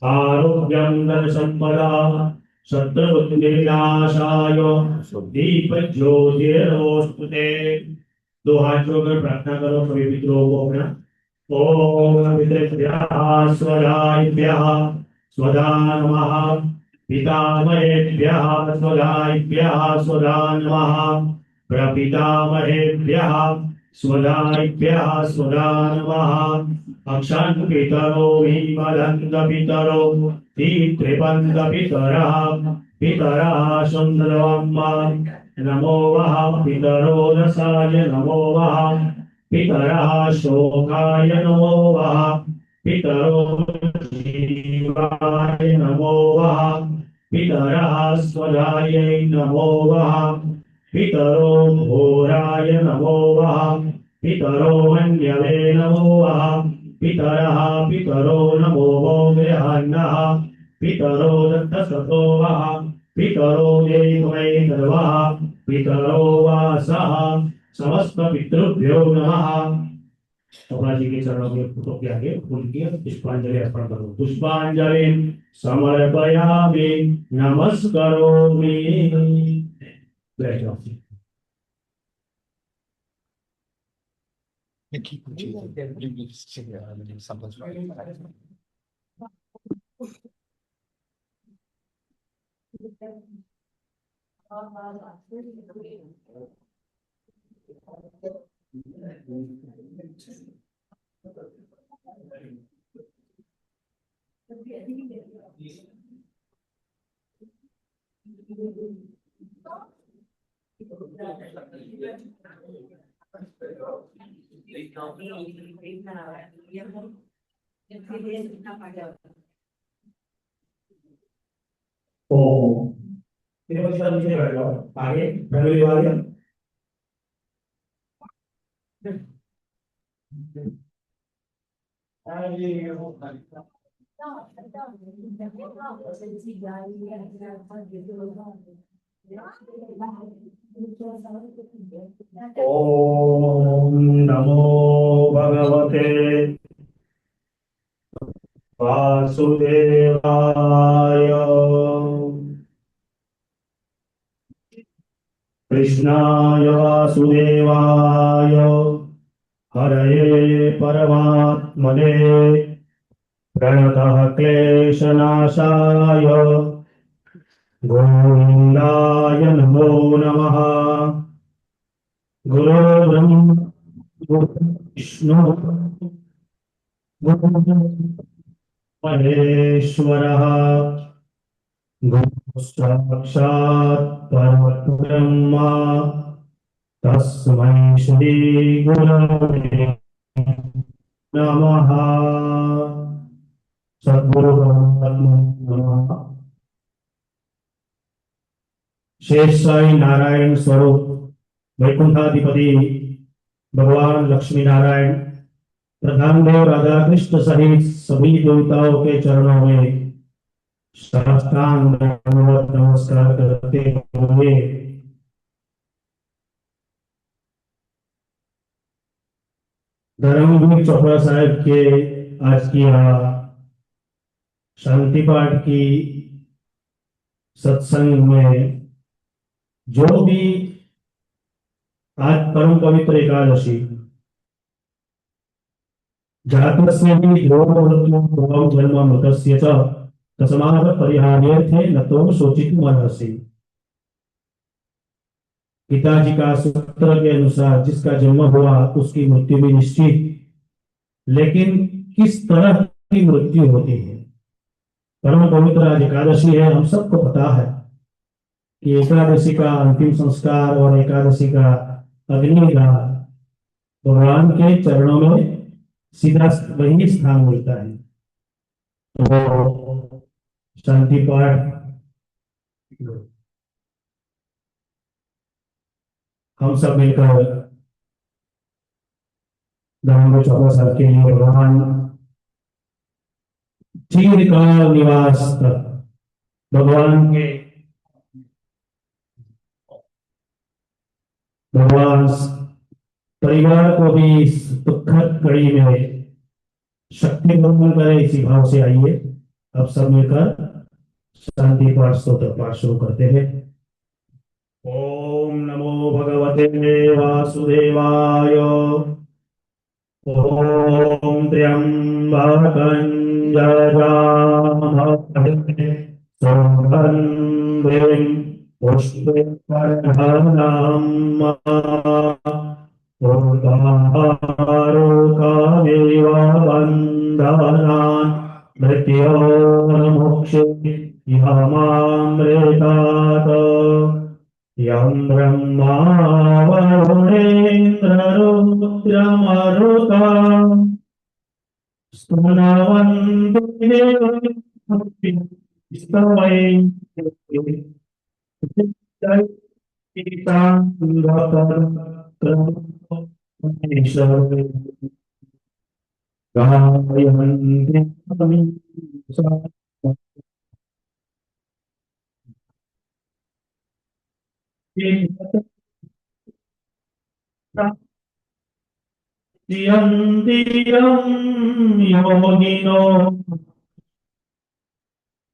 आरोग्यं धनसम्पदा शत्रुबुद्धिविनाशाय दीपज्योतिर्नमोस्तुते। दो हाथ जोड़कर प्रार्थना करो सभी पितरों को अपना। ओम पितृभ्यः स्वधायिभ्यः स्वधा नमः। पितामहेभ्यः स्वधायिभ्यः स्वधा नमः। प्रपितामहेभ्यः स्वधायिभ्यः स्वधा नमः। अक्षान् पितरो भीमदन्त पितरो तीत्रिपन्त पितरः पितरः सुन्दरम्मा नमो वः पितरो रसाय नमो वः पितरः शोकाय नमो वः पितरो जीवाय नमो वः पितरः स्वधायै नमो वः पितरो घोराय नमो वः पितरो मन्यवे नमो वः पितरः पितरो नमो गृहान्नः पितरो दत्तसतो वः पितरो देवै सर्वः पितरो वासः समस्त पितृभ्यो नमः। कपड़ा जी के चरणों के फुटों के आगे फूल की पुष्पांजलि अर्पण करो। पुष्पांजलि समर्पयामि नमस्करोमि। बैठ जाओ। ओम नीचे बैठ जाओ। आगे फैमिली वाले ओम नमो भगवते वासुदेवाय कृष्णाय वासुदेवाय हरये परमात्मने प्रणतः क्लेशनाशाय गोविन्दाय नमो नमः। गुरु ब्रह्मा गुरु विष्णु गुरु महेश्वरः गुरु साक्षात् परब्रह्म तस्मै श्री गुरवे नमः। सद्गुरु नमः। शेष साई नारायण स्वरूप वैकुंठाधिपति भगवान लक्ष्मी नारायण प्रधान देव राधा कृष्ण सहित सभी देवताओं के चरणों में साष्टांग दंडवत नमस्कार करते हुए धर्मवीर चोपड़ा साहब के आज की शांति पाठ की सत्संग में जो भी आज परम पवित्र एकादशी जातस्य हि ध्रुवो मृत्युं ध्रुवं जन्म मृतस्य च तस्मात् परिहार्यर्थे न तो शोचितुमर्हसि। पिताजी का सूत्र के अनुसार जिसका जन्म हुआ उसकी मृत्यु भी निश्चित, लेकिन किस तरह की मृत्यु होती है। परम पवित्र आज एकादशी है। हम सबको पता है कि एकादशी का अंतिम संस्कार और एकादशी का अग्निदान भगवान के चरणों में सीधा वही स्थान मिलता है। तो शांति पाठ हम सब मिलकर धर्म 14 साल के लिए भगवान चिरकाल निवास भगवान के भगवान परिवार को भी इस दुखद कड़ी में शक्ति प्रदान करे, इसी भाव से आइए अब सब मिलकर शांति पाठ स्तोत्र पाठ शुरू करते हैं। ओम नमो भगवते वासुदेवाय। ओम त्र्यंबकं यजामहे सुगन्धिं पुष्टिवर्धनम् उर्वारुकमिव बन्धनान् मृत्योर्मुक्षे यमामृतात्। यं ब्रह्मा वरुणेन्द्ररुद्रमरुतम् स्तुवन्ति देवैः स्तवैः गायन्ति यन्ति यं योगिनो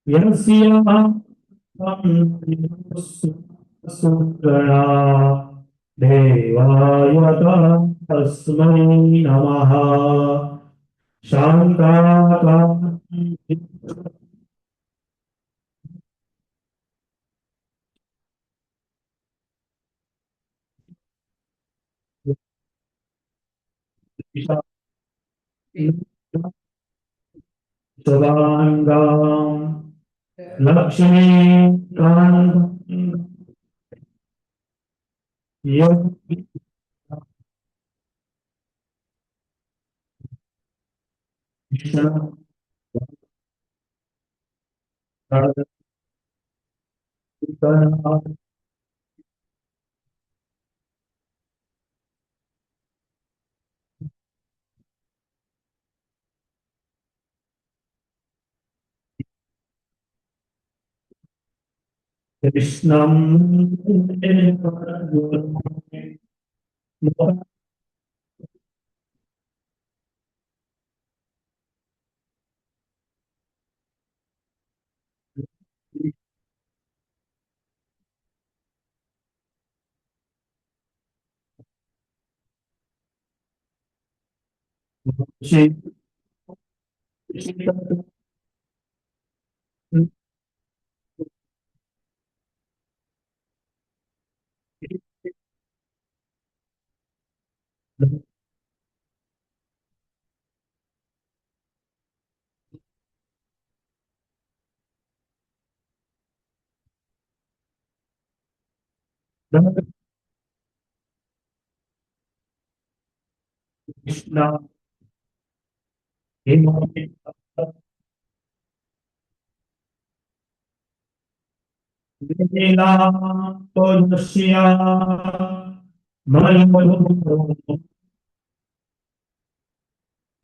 यस्याहं देवाय तस्मै नमः। शान्ताकारं सदांगां लक्ष्मीकान्तं योगिनं कृष्णं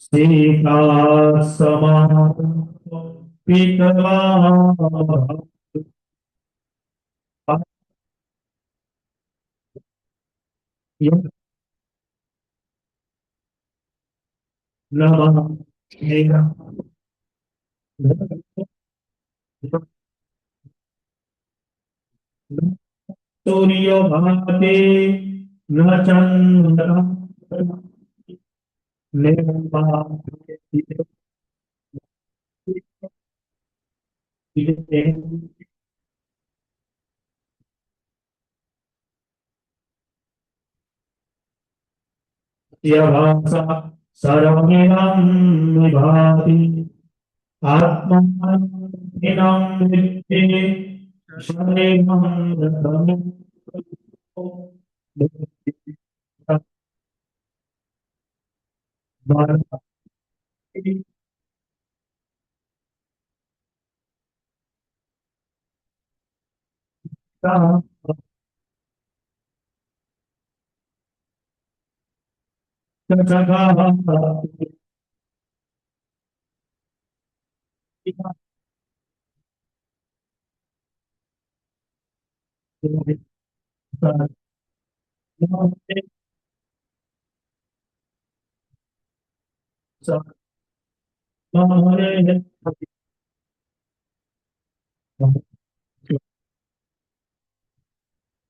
सीता समान पितवा नमः सूर्यो भाते न चंद्रमा यभासा सर्वमिदं विभाति आत्मानं विद्धि शरीरं रथम्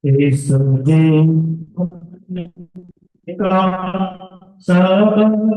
इस दिन का सब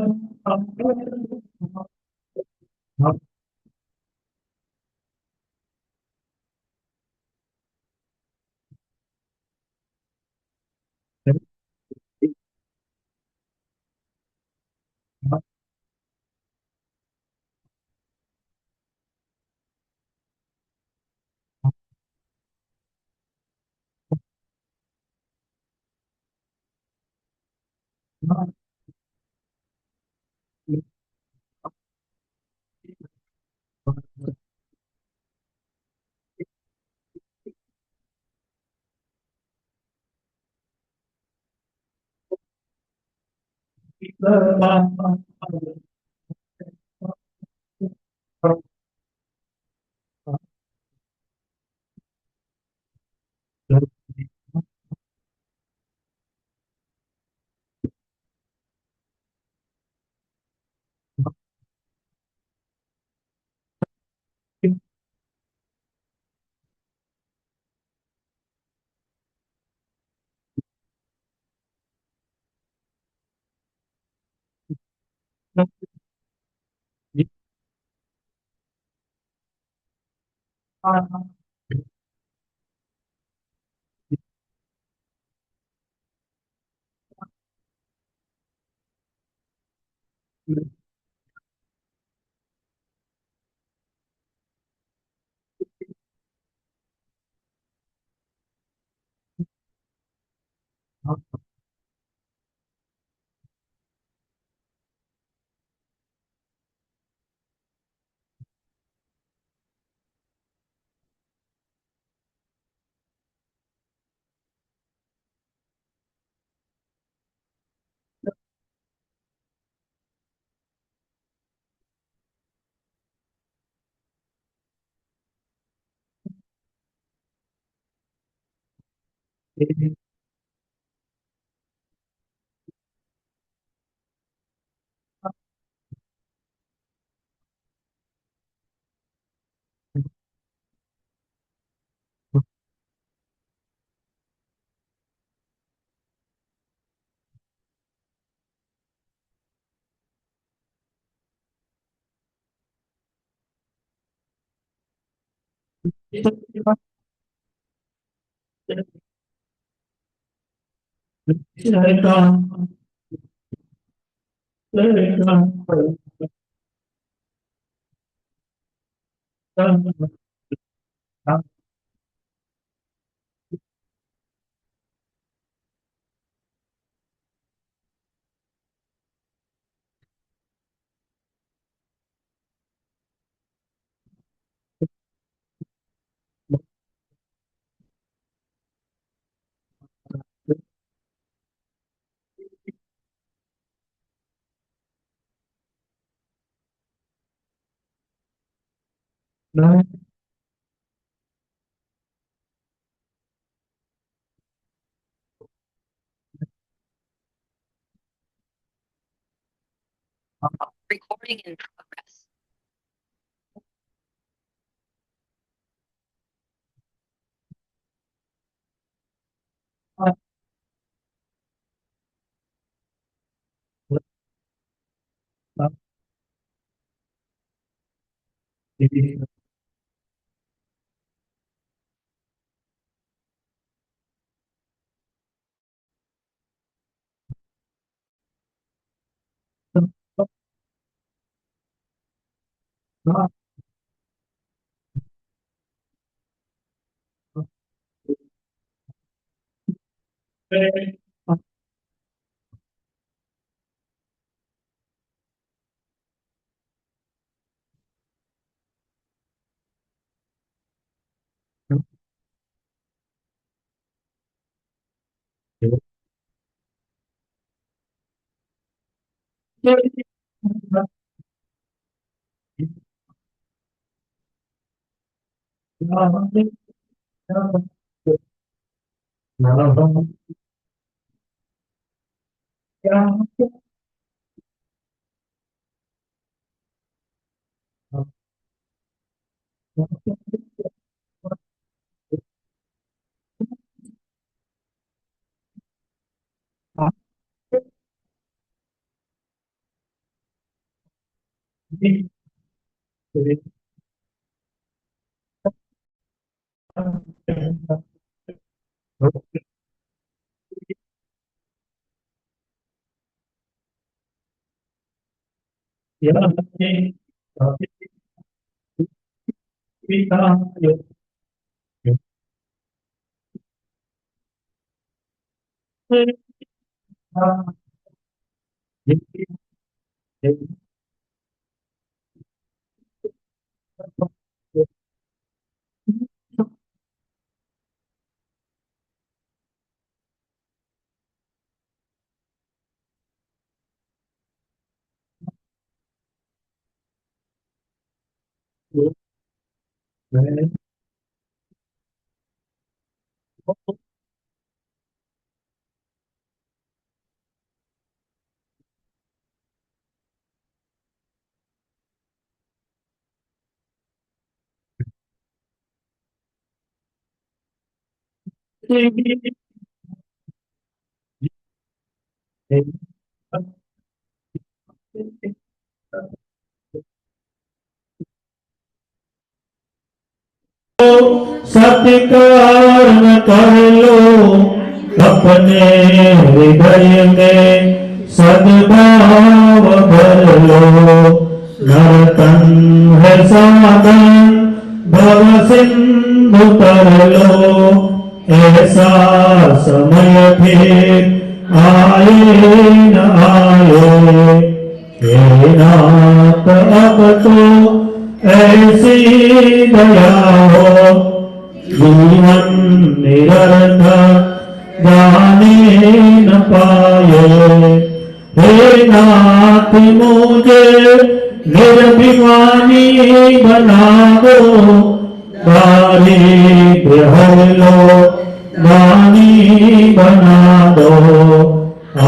Recording in progress. सत्कर्म कर लो अपने हृदय में सद्भाव भर लो नर्तन है साधन भव सिंधु तर लो ऐसा समय फिर आए न आए हे नाथ अब तो ऐसी दया हो जीवन निरंतर जाने न पाए हे नाथ मुझे निर्भिमानी बना दो दारिद्र्य हर लो दानी बना दो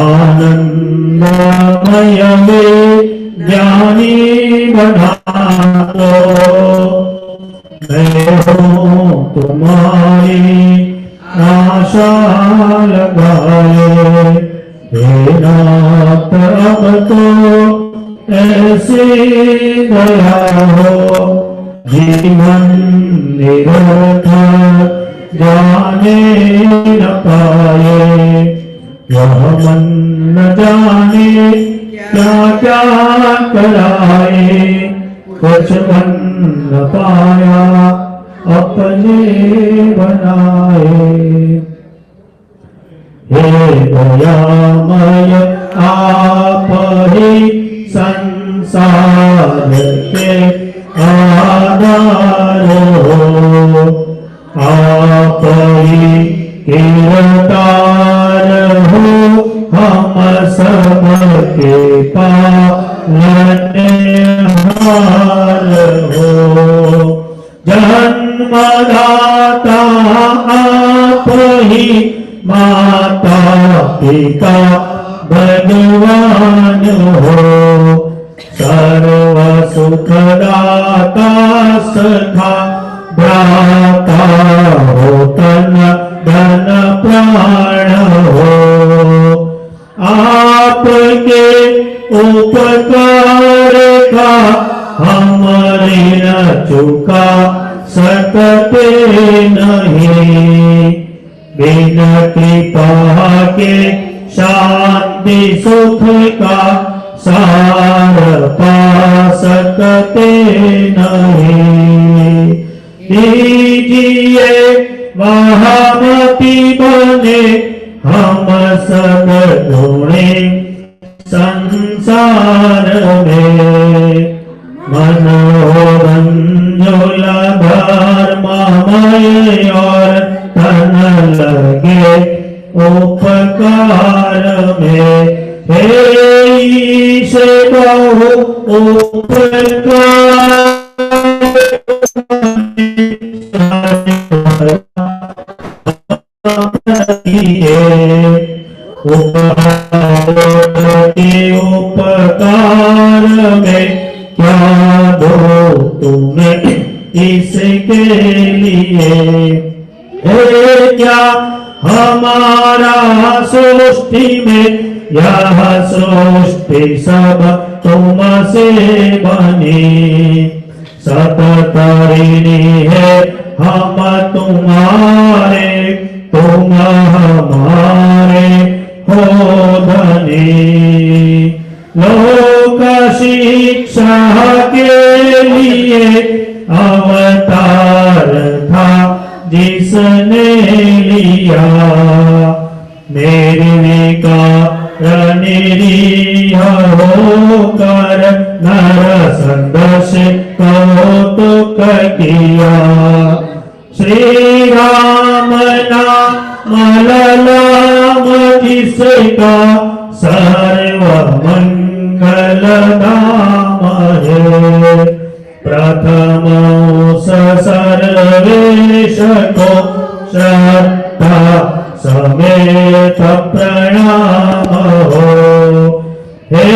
आनंदमय में ज्ञानी बना दो मैं हूँ तुम्हारी आशा लगाए हे नाथ अब तो ऐसी दया हो जीवन निरंतर जाने न पाए यह मन न जाने क्या क्या कराए कुछ बन न पाया अपने बनाए हे दयामय आप ही संसार के आधार हो आप ही किरदार हो हम सब के पालनहार हो जन्मदाता आप ही माता पिता भगवान हो सर्व सुखदाता सखा भ्राता हो तन धन प्राण हो आपके उपकार का हम ऋण चुका सकते नहीं बिनती पाके शांति सुख का सार पा सकते नहीं दीजिए महामती बने हम सब ढूंढे संसार में मनोरंजन धर्ममय और तन लगे उपकार में हे ईश बहु उपकार उपकार में क्या दो तुम्हें इसके लिए है क्या हमारा सृष्टि में यह सृष्टि सब तुमसे बनी, सतत ऋणी है हम तुम्हारे, तुम हमारे हो धनी। लोक शिक्षा के लिए अवतार था जिसने लिया, निर्विकार निरीह होकर नर संदेश कौतुक किया। श्री राम नाम ललाम जिसका सर्व मंगल धाम है, प्रथम सर्वेश को श्रद्धा समेत प्रणाम हो। हे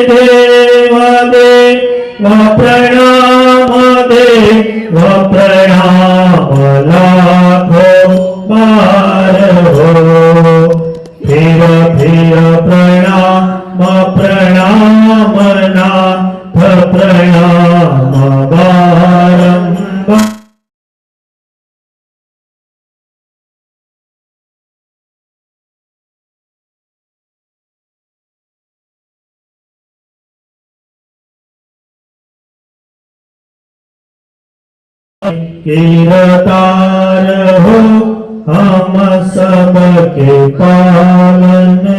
देव देव प्रणाम, देव प्रणाम लाखों बार हो। फिर प्रणाम प्रणाम नाथ प्रणाम बारंबार। कीरतार हो हम सबके पालनहार,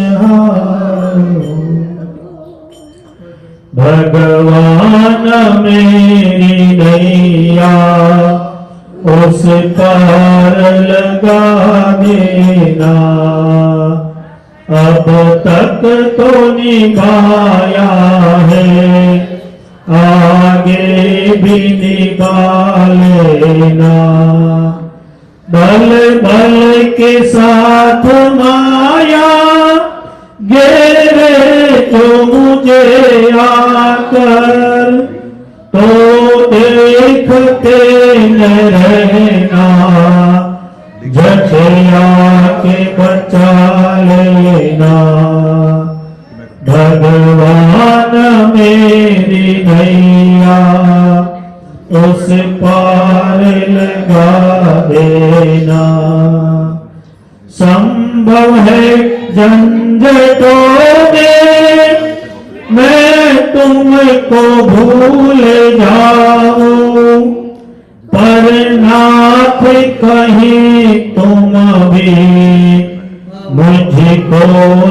भगवान मेरी नैया उस पार लगा देना। अब तक तो निभाया है, आगे भी निकालेना। बल बल के साथ माया घेरे तो मुझे आकर, तो देखते न रहना, झटिया के बचा लेना। भगवान मेरी नैया उस पार लगा देना। संभव है झंझटों में मैं तुमको भूल जाऊं, पर नाथ कहीं तुम भी मुझको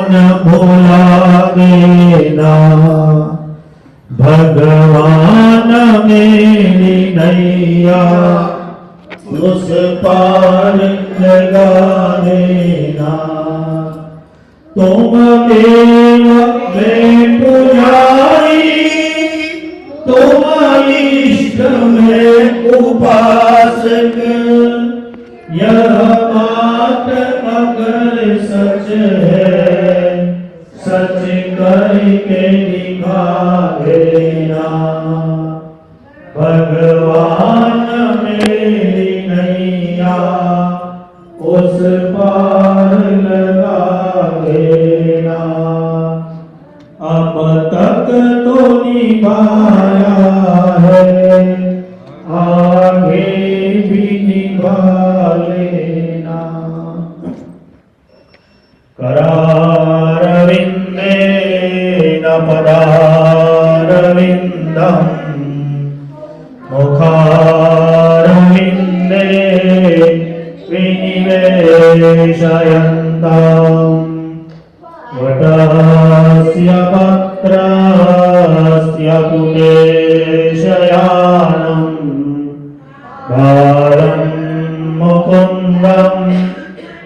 न भुला देना। भगवान मेरी नैया उस पार लगा देना। तुम मेरे पुजारी, तुम इष्ट में उपासक, यह बात अगर सच है सच करके दिखा देना। भगवान मेरी नैया उस पार लगा देना। अब तक तो निभाया है, आगे भी निभा लेना। करारविंदेन पदारविंदम्, मुखारविंदे विनिवेशयन्तम्, वटस्य पत्रस्य पुलेशयानम्, बालं मुकुन्दं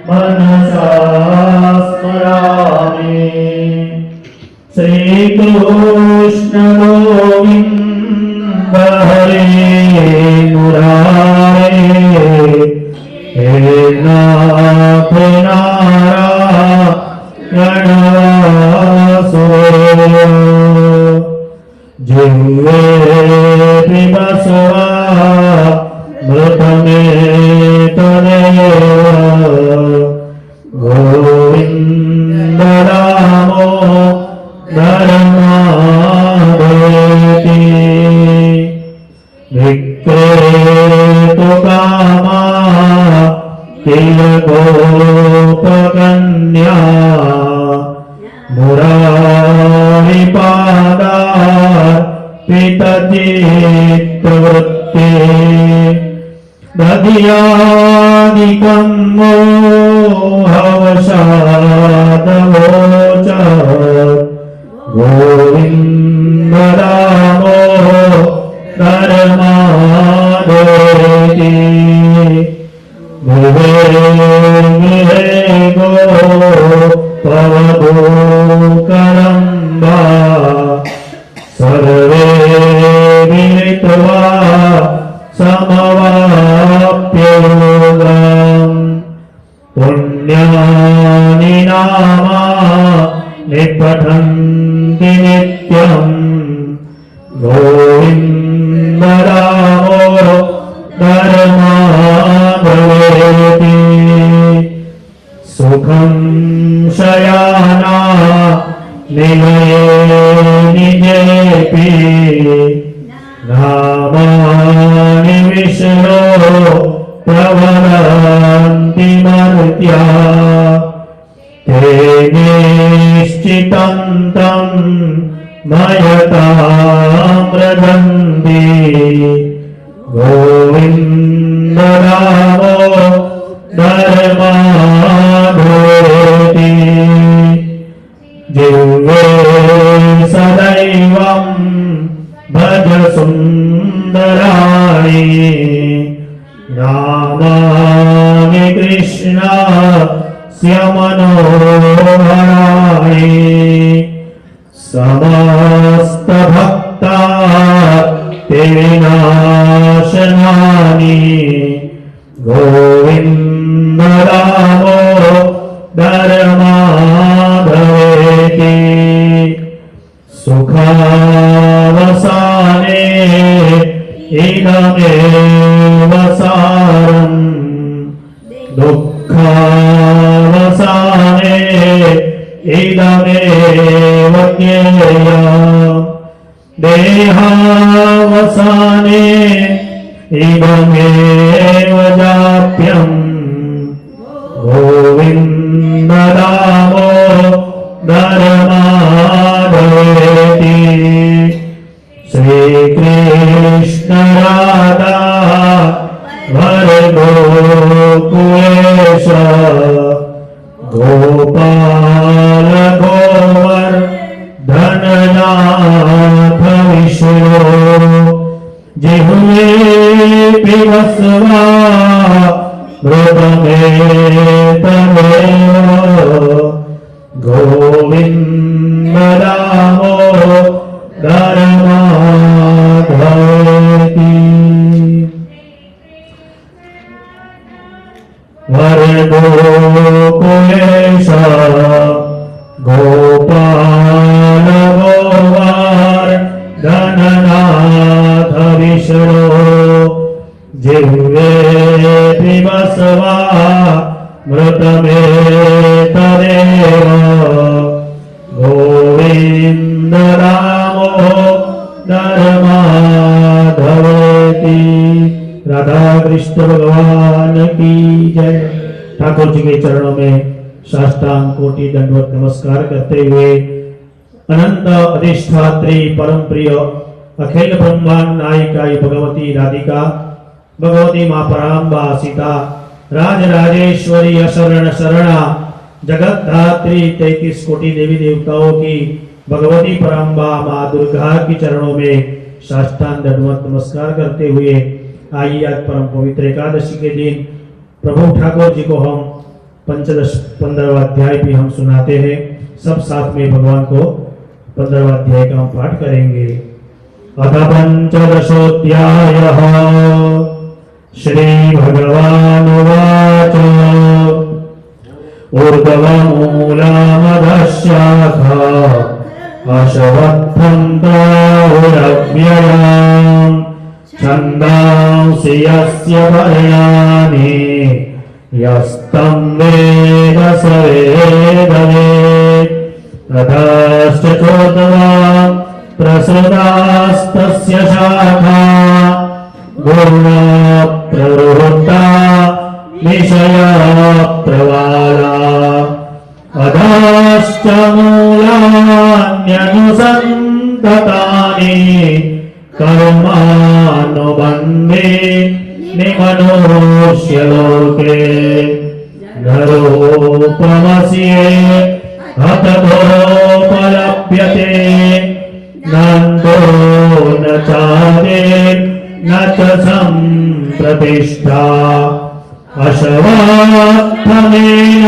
मनसा स्मरामि। श्रीकृष्ण गोविन्द हरे मुरारे, हे नाथ नारायण वासुदेव। जिह्वे बसवा मृतमेतदेव, गोविन्द रामो नरमाधव। तो कामा किल गोपकन्या मुरारिपादा पितचित्तवृत्ते दधियादिकं मोहवशादवोच गोविन्द रामो धर्मादेति भुवे गृहे गोपवधूकरम्बा सर्वे मिलित्वा समवाप्ययोगम् पुण्यानि नामानि पठन्ति नित्यम् गोविन्द रामो धर्मादेति सुखं शयाना निलये निजेपि नामानि विष्णो प्रवदन्ति मर्त्या ते निश्चितं तं मयतामृदन्ति गोविन्द रामो धर्मादेति जिह्वे सदैवं भज सुन्दराणि नामानि कृष्णस्य मनोहराणि समस्तभक्ता ते विनाशनानि गोविन्द रामो धर्मादेति सुखावसाने इदमेव सारम् दुःखावसाने इदमेव ज्ञेयम् देहावसाने इदमेव जाप्यम् गोविन्द रामो धर्मादेति श्रीकृष्ण राधा वरगोकुलेश गोपाल गोवर्धननाथ विष्णु जिह्वे पिबस्वा मृतमेतमेव गोविन्द रामो धर्मादेति वरगोकुलेश गोपाल गोवर्धननाथ विष्णु जिह्वे पिबस्वा मृतमेतदेव गोविन्द रामो धर्मादेति। राधा कृष्ण भगवान की जय। ठाकुर जी के चरणों में साष्टांग कोटि दंडवत नमस्कार करते हुए अनंत अधिष्ठात्री परम प्रिय अखिल ब्रह्मांड नायिका भगवती राधिका भगवती माँ पराम्बा सीता राजराजेश्वरी अशरण शरणा जगत धात्री 33 कोटि देवी देवताओं की भगवती पराम्बा माँ दुर्गा की चरणों में साष्टांग दंडवत नमस्कार करते हुए आइए आज परम पवित्र एकादशी के दिन प्रभु ठाकुर जी को हम पंचदश 15वां अध्याय भी हम सुनाते हैं। सब साथ में भगवान को 15वां अध्याय का हम पाठ करेंगे। अथ पंचदशोऽध्यायः श्री भगवानुवाच ऊर्ध्वमूलमधशाखा अश्वत्थं प्राहुरव्ययम् छन्दांसि यस्य पर्यानि यस्तं वेद स वेदवेत् ततश्च चोदवा प्रसृतास्तस्य शाखा गुण प्रवृत्ता विषय प्रवाला अधश्च मूलान्यनुसन्ततानि कर्मानुबन्धे निमनुष्यलोके नरोपमस्ये हततोपलभ्यते नन्दो न चादे न च सम्प्रतिष्ठा अशवात्थमेन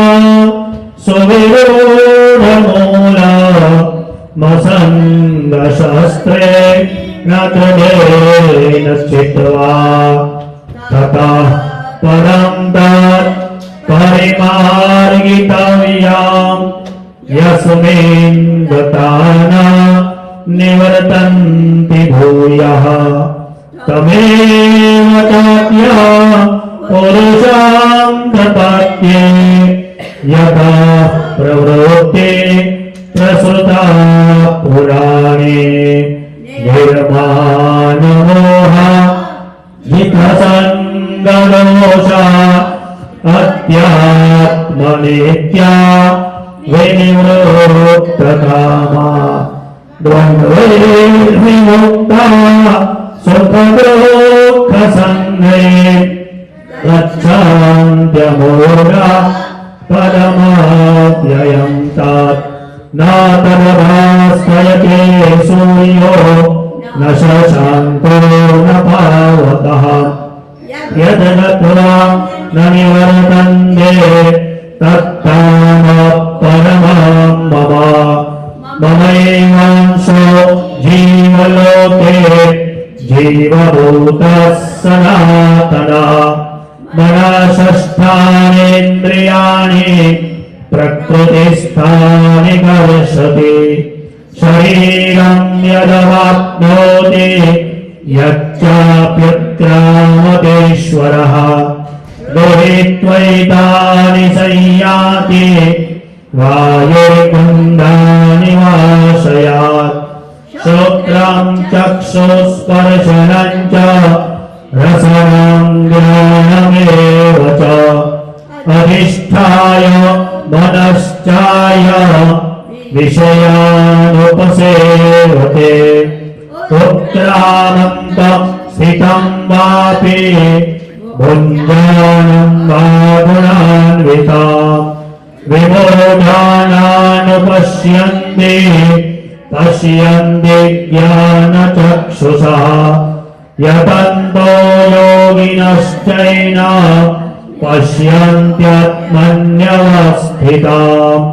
सुविरूढमूला मसङ्गशस्त्रे न तदेन चित्वा ततः परं तत् परिमार्गितव्यम् यस्मिन् गता न निवर्तन्ति भूयः तमेव चाप्य पुरुषं प्रपद्ये यथा प्रवृत्ते प्रसृता पुराणे निर्माणमोह हितसङ्गदोषा अध्यात्मनित्या विनिवृत्तकामा द्वन्द्वैर्विमुक्ता सुखदुःखसङ्गे गच्छन्त्यमूढा पदमाप्ययं तत् न तद्भास्कयते सूर्यो न शशाङ्को न पावकः यद्गत्वा न निवर्तन्ते तत्तामः परमं मम ममैवांशो जीवलोके जीवभूतः सनातनः मनसष्ठानीन्द्रियाणि प्रकृतिस्थानि कर्षति शरीरं यदवाप्नोति यच्चाप्युत्क्रामतीश्वरः गृहीत्वैतानि संयाति वायुर्गन्धानि वाशयात् श्रोत्रं चक्षुस्पर्शनं च रसनं ज्ञानमेव च अधिष्ठाय मनश्चाय विषयानुपसेवते उत्क्रामन्तं स्थितं वापि भुञ्जानं वा गुणान्विताम् विमूढानानुपश्यन्ति पश्यन्ति ज्ञानचक्षुषः यतन्तो योगिनश्चैन पश्यन्त्यात्मन्यवस्थिताम्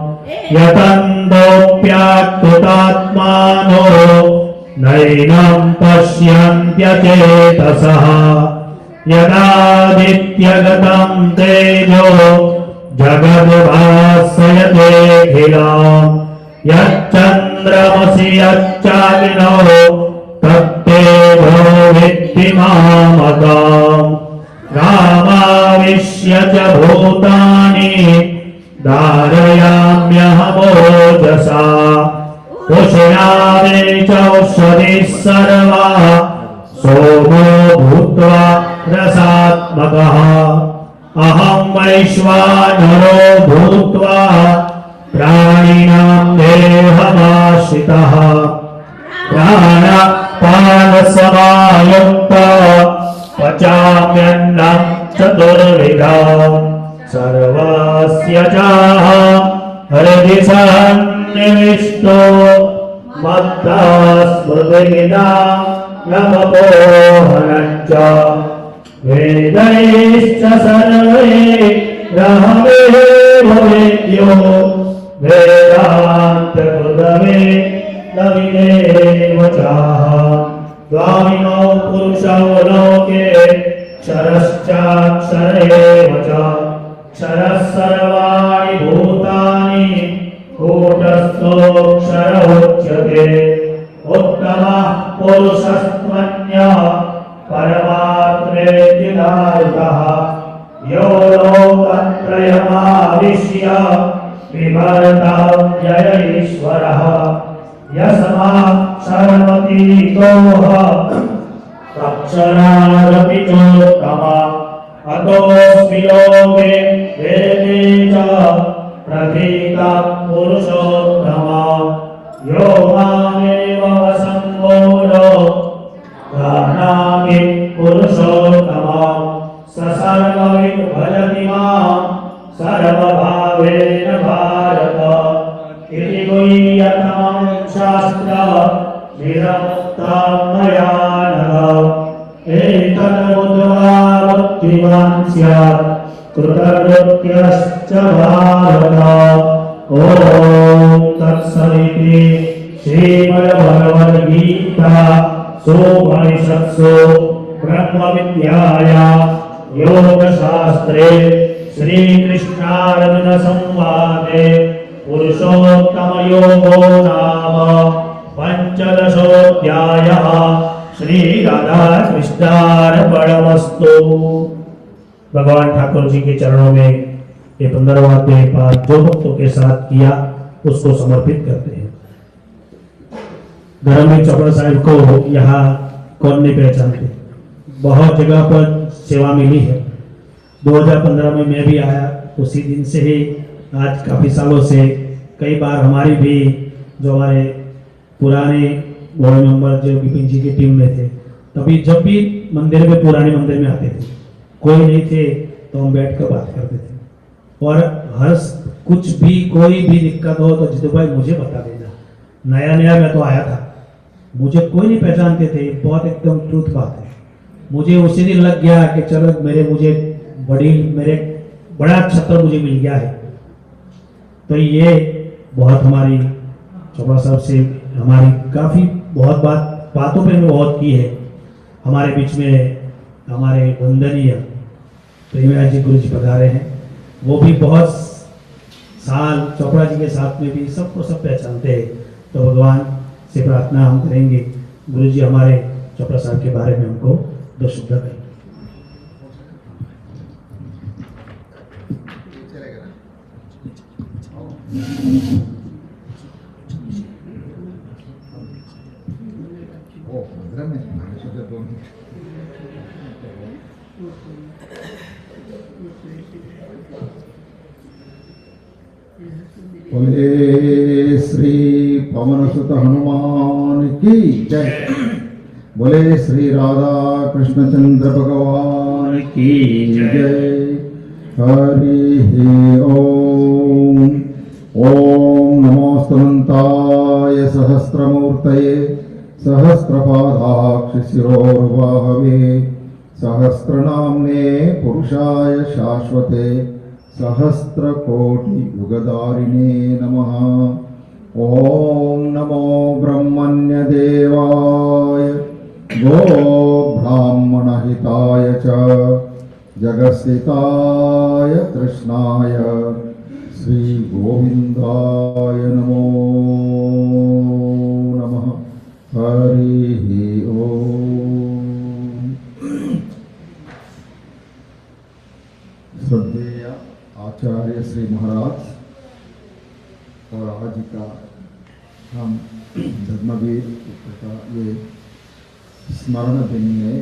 यतन्तोऽप्याकृतात्मानो नैनं पश्यन्त्यचेतसः यदादित्यगतं तेजो जगद्भासयतेऽखिलम् यच्चन्द्रमसि यच्चाग्नौ तत्तेजो विद्धि मामकाम् रामाविश्य च भूतानि धारयाम्यहमोजसा पुष्णामि चौषधिः सर्वा सोमो भूत्वा रसात्मकः अहं वैश्वानरो भूत्वा प्राणिनां देहमाश्रितः प्राणपानसमायुक्तः पचाम्यन्नं चतुर्विधम् सर्वस्य चाहं हृदि सन्निविष्टो मत्तः स्मृतिविदा नमपोहनं च वेदैश्च सर्वैरहमेव वेद्यो वेदान्तकृतमे नविदेव चाहम् द्वाविनो पुरुषो लोके क्षरश्चाक्षर एव च क्षरः सर्वाणि भूतानि कूटस्थोऽक्षर उच्यते उत्तमः पुरुषस्त्वन्यः परमात्मेत्युदाहृतः यो लोकत्रयमाविश्य बिभर्तव्यय ईश्वरः यस्मात् सर्वतीतोः अक्षरादपि अतोऽस्मि लोके वेदे च प्रथितः पुरुषोत्तमा यो मामेव वसम्मूढो जानामि पुरुषोत्तमा स सर्वविद् भजति मां सर्वभावेन भारत इति गुह्यतमं शास्त्रमिदमुक्तं मया नघ एतद्बुद्ध्वा भक्तिमान् स्यात् कृतकृत्यश्च भारत ॐ तत्सदिति श्रीमद्भगवद्गीता सोपनिषत्सु ब्रह्मविद्याया योगशास्त्रे श्रीकृष्णार्जुन संवादे पुरुषोत्तमयोगो नाम पंचदशोऽध्यायः। श्रीराधाकृष्णार्पणमस्तु। भगवान ठाकुर जी के चरणों में ये 15वां अध्याय पाठ जो भक्तों के साथ किया उसको समर्पित करते हैं। धर्मवीर चोपड़ा साहब को यहाँ कौन नहीं पहचानते, बहुत जगह पर सेवा मिली है। 2015 में मैं भी आया, उसी दिन से ही आज काफी सालों से कई बार हमारी भी जो हमारे पुराने बोर्ड मेंबर जो विपिन जी की टीम में थे, तभी जब भी मंदिर में पुराने मंदिर में आते थे, कोई नहीं थे तो हम बैठ कर बात करते थे। और हर कुछ भी कोई भी दिक्कत हो तो जितू भाई मुझे बता देना। नया नया मैं तो आया था, मुझे कोई नहीं पहचानते थे, बहुत एकदम ट्रूथ बात है। मुझे उसी दिन लग गया कि चलो मेरे बड़ा छत्र मुझे मिल गया है। तो ये बहुत हमारी चोपड़ा साहब से हमारी काफ़ी बहुत बातों पे बहुत की है। हमारे बीच में हमारे वंदनीय प्रेमराज जी गुरु जी पधारे हैं, वो भी बहुत साल चोपड़ा जी के साथ में भी सबको सब पहचानते हैं। तो भगवान से प्रार्थना हम करेंगे गुरु जी हमारे चोपड़ा साहब के बारे में हमको दो शब्द कहें। बोले श्री पवन सुत हनुमान की जय। बोले श्री राधा कृष्णचंद्र भगवान की जय। हरि ओम। ओम नमोस्तुताय सहस्रमूर्तये सहस्रपादाक्ष शिरोर्वाहवे सहस्रनाम्ने पुरुषाय शाश्वते सहस्रकोटि युगधारिणे नमः। ओम नमो ब्रह्मण्य देवाय गो ब्राह्मण हिताय च जगस्थिताय कृष्णाय श्री गोविंदाय नमो नमः। हरि ओम। श्रद्धेय आचार्य श्री महाराज और आज का हम धर्मवीर का ये स्मरण दिन में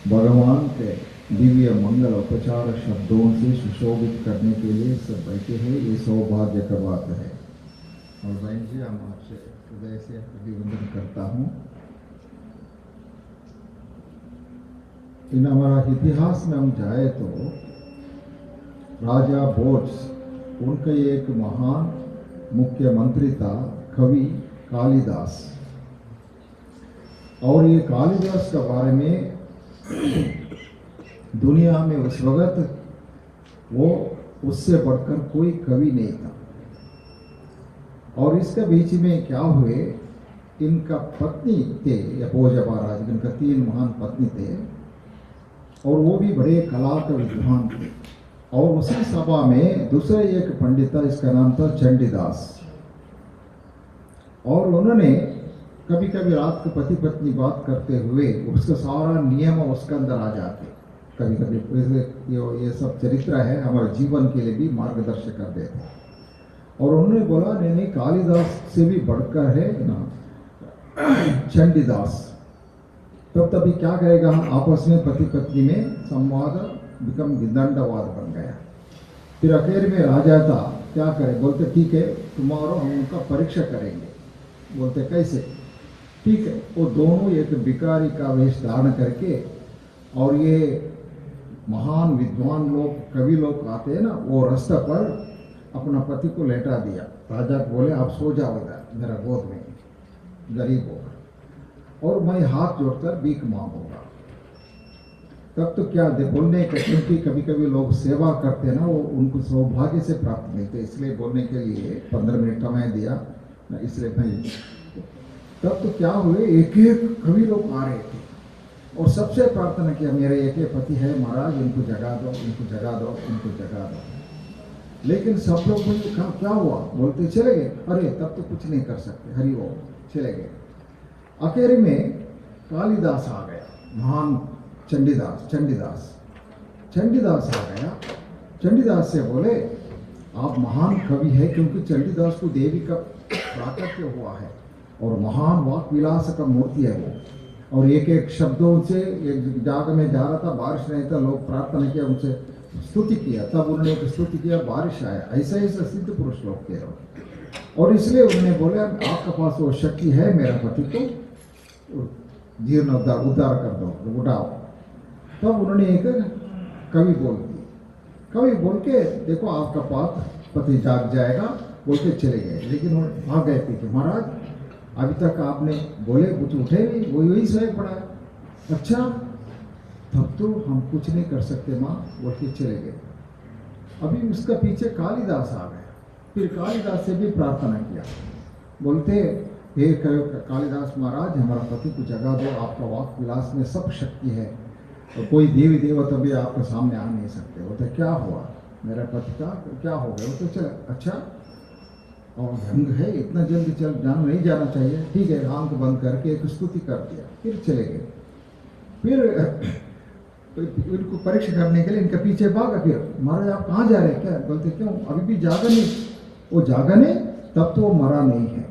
भगवान के दिव्य मंगल उपचार शब्दों से सुशोभित करने के लिए सब बैठे हैं, ये सौभाग्य का बात है। और बहन जी हम आपसे हृदय से अभिवंदन करता हूँ। इन हमारा इतिहास में हम जाए तो राजा भोज उनका एक महान मुख्यमंत्री था कवि कालिदास। और ये कालिदास के बारे में दुनिया में उस वक्त वो उससे बढ़कर कोई कवि नहीं था। और इसके बीच में क्या हुए, इनका पत्नी थे भोज महाराज, इनका 3 महान पत्नी थे और वो भी बड़े कला के विद्वान थे। और उसी सभा में दूसरे एक पंडित था, इसका नाम था चंडीदास। और उन्होंने कभी कभी रात को पति पत्नी बात करते हुए उसका सारा नियम उसके अंदर आ जाते। कभी कभी ये सब चरित्र है हमारे जीवन के लिए भी मार्गदर्शक कर देते। और उन्होंने बोला नहीं कालिदास से भी बढ़कर है ना चंडीदास। तभी क्या करेगा, आपस में पति पत्नी में संवाद बिकम विदंडवाद बन गया। फिर आखिर में राजा था, क्या करे, बोलते ठीक है तुम्हारा हम उनका परीक्षा करेंगे। बोलते कैसे, ठीक है। वो दोनों एक भिखारी का वेश धारण करके, और ये महान विद्वान लोग कवि लोग आते हैं ना, वो रास्ता पर अपना पति को लेटा दिया। राजा को बोले आप सो जाओ इधर मेरा गोद में, गरीब होगा और मैं हाथ जोड़कर भीख मांगूंगा। तब तो क्या दे बोलने का, क्योंकि कभी कभी लोग सेवा करते हैं ना, वो उनको सौभाग्य से प्राप्त मिलते, इसलिए बोलने के लिए 15 मिनट समय दिया, इसलिए भाई। तब तो क्या हुए, एक एक कवि लोग आ रहे थे और सबसे प्रार्थना किया, मेरे एक पति है महाराज, इनको जगा दो, इनको जगा दो, इनको जगा दो। लेकिन सब लोग बोले क्या हुआ, बोलते चले गए। अरे तब तो कुछ नहीं कर सकते, हरि ओम, चले गए। आखिर में कालिदास आ गया, महान चंडीदास आ गया। चंडीदास से बोले आप महान कवि है, क्योंकि चंडीदास को देवी का प्राकट्य हुआ है और महान वाक विलास का मूर्ति है वो। और एक एक शब्दों से, एक जगह में जा रहा था, बारिश नहीं था, लोग प्रार्थना किया, उनसे स्तुति किया, तब उन्होंने एक स्तुति किया, बारिश आया। ऐसा ऐसा सिद्ध पुरुष लोग थे। और इसलिए उन्होंने बोले आपके पास वो शक्ति है, मेरा पति को जीर्ण उद्धार कर दो, उठाओ। तब उन्होंने एक कवि बोल दी, कवि बोल के देखो आपका पति जाग जाएगा, बोल के चले गए। लेकिन वो भाग गए पीछे, महाराज अभी तक आपने बोले कुछ उठे नहीं, वही सोए पड़ा है। अच्छा, तब तो हम कुछ नहीं कर सकते माँ, बोल के चले गए। अभी उसका पीछे कालिदास आ गया, फिर कालिदास से भी प्रार्थना किया, बोलते हे कालिदास महाराज हमारा पति को जगा दो, आपका वाक विलास में सब शक्ति है, तो कोई देवी देवता भी आपके सामने आ नहीं सकते। बोलते क्या हुआ, मेरा पति का क्या हो गया। बोलते चल अच्छा, और भंग है, इतना जल्दी चल नहीं जाना चाहिए, ठीक है। आंख बंद करके एक स्तुति कर दिया, फिर चले गए। फिर इनको परीक्षा करने के लिए इनके पीछे भागा, फिर महाराज आप कहाँ जा रहे हैं क्या। बोलते क्यों, अभी भी जागा नहीं। वो जागा नहीं, तब तो वो मरा नहीं है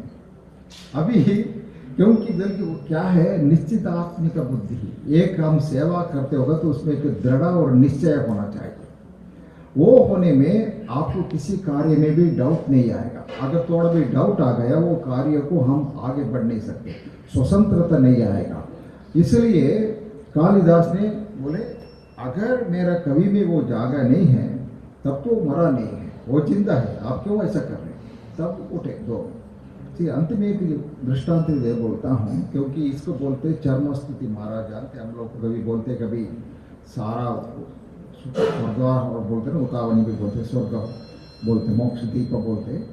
अभी, क्योंकि बल्कि वो क्या है, निश्चित आत्मिक बुद्धि। एक हम सेवा करते होगा तो उसमें एक दृढ़ और निश्चय होना चाहिए। वो होने में आपको किसी कार्य में भी डाउट नहीं आएगा। अगर थोड़ा भी डाउट आ गया, वो कार्य को हम आगे बढ़ नहीं सकते, स्वतंत्रता नहीं आएगा। इसलिए कालिदास ने बोले अगर मेरा कवि में वो जागा नहीं है, तब तो मरा नहीं है, वो जिंदा है, आप क्यों ऐसा कर रहे हैं। तब उठे दो। अंत में एक दृष्टांत दे बोलता हूँ, क्योंकि इसको बोलते चर्म स्तुति। महाराज जानते, हम लोग कभी बोलते, कभी सारा स्वर्ग और बोलते ना, उतावनी भी बोलते, स्वर्ग बोलते, मोक्ष दीप बोलते।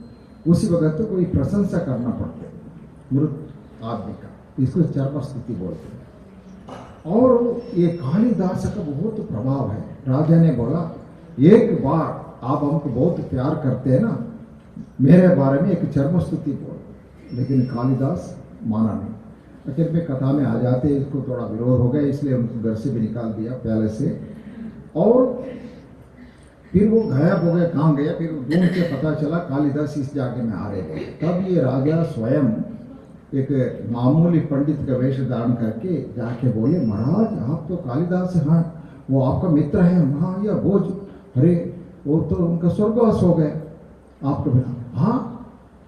उसी वक्त तो कोई प्रशंसा करना पड़ते मृत आदमी का, इसको चर्म स्तुति बोलते। और ये कालिदास का बहुत प्रभाव है। राजा ने बोला एक बार आप हमको बहुत प्यार करते हैं ना, मेरे बारे में एक चर्म स्तुति बोल। लेकिन कालिदास माना नहीं। आखिर में कथा में आ जाते, इसको थोड़ा विरोध हो गया, इसलिए उनको घर से भी निकाल दिया पहले से। और फिर वो गायब हो गया, कहाँ गया, फिर ढूंढ के पता चला कालिदास इस जगह में आ रहे थे। तब ये राजा स्वयं एक मामूली पंडित का वेश धारण करके जाके बोले महाराज आप तो कालिदास है, हाँ वो आपका मित्र है। हाँ या बोझ, अरे वो तो उनका स्वर्गवास हो गए आपके बिना। हाँ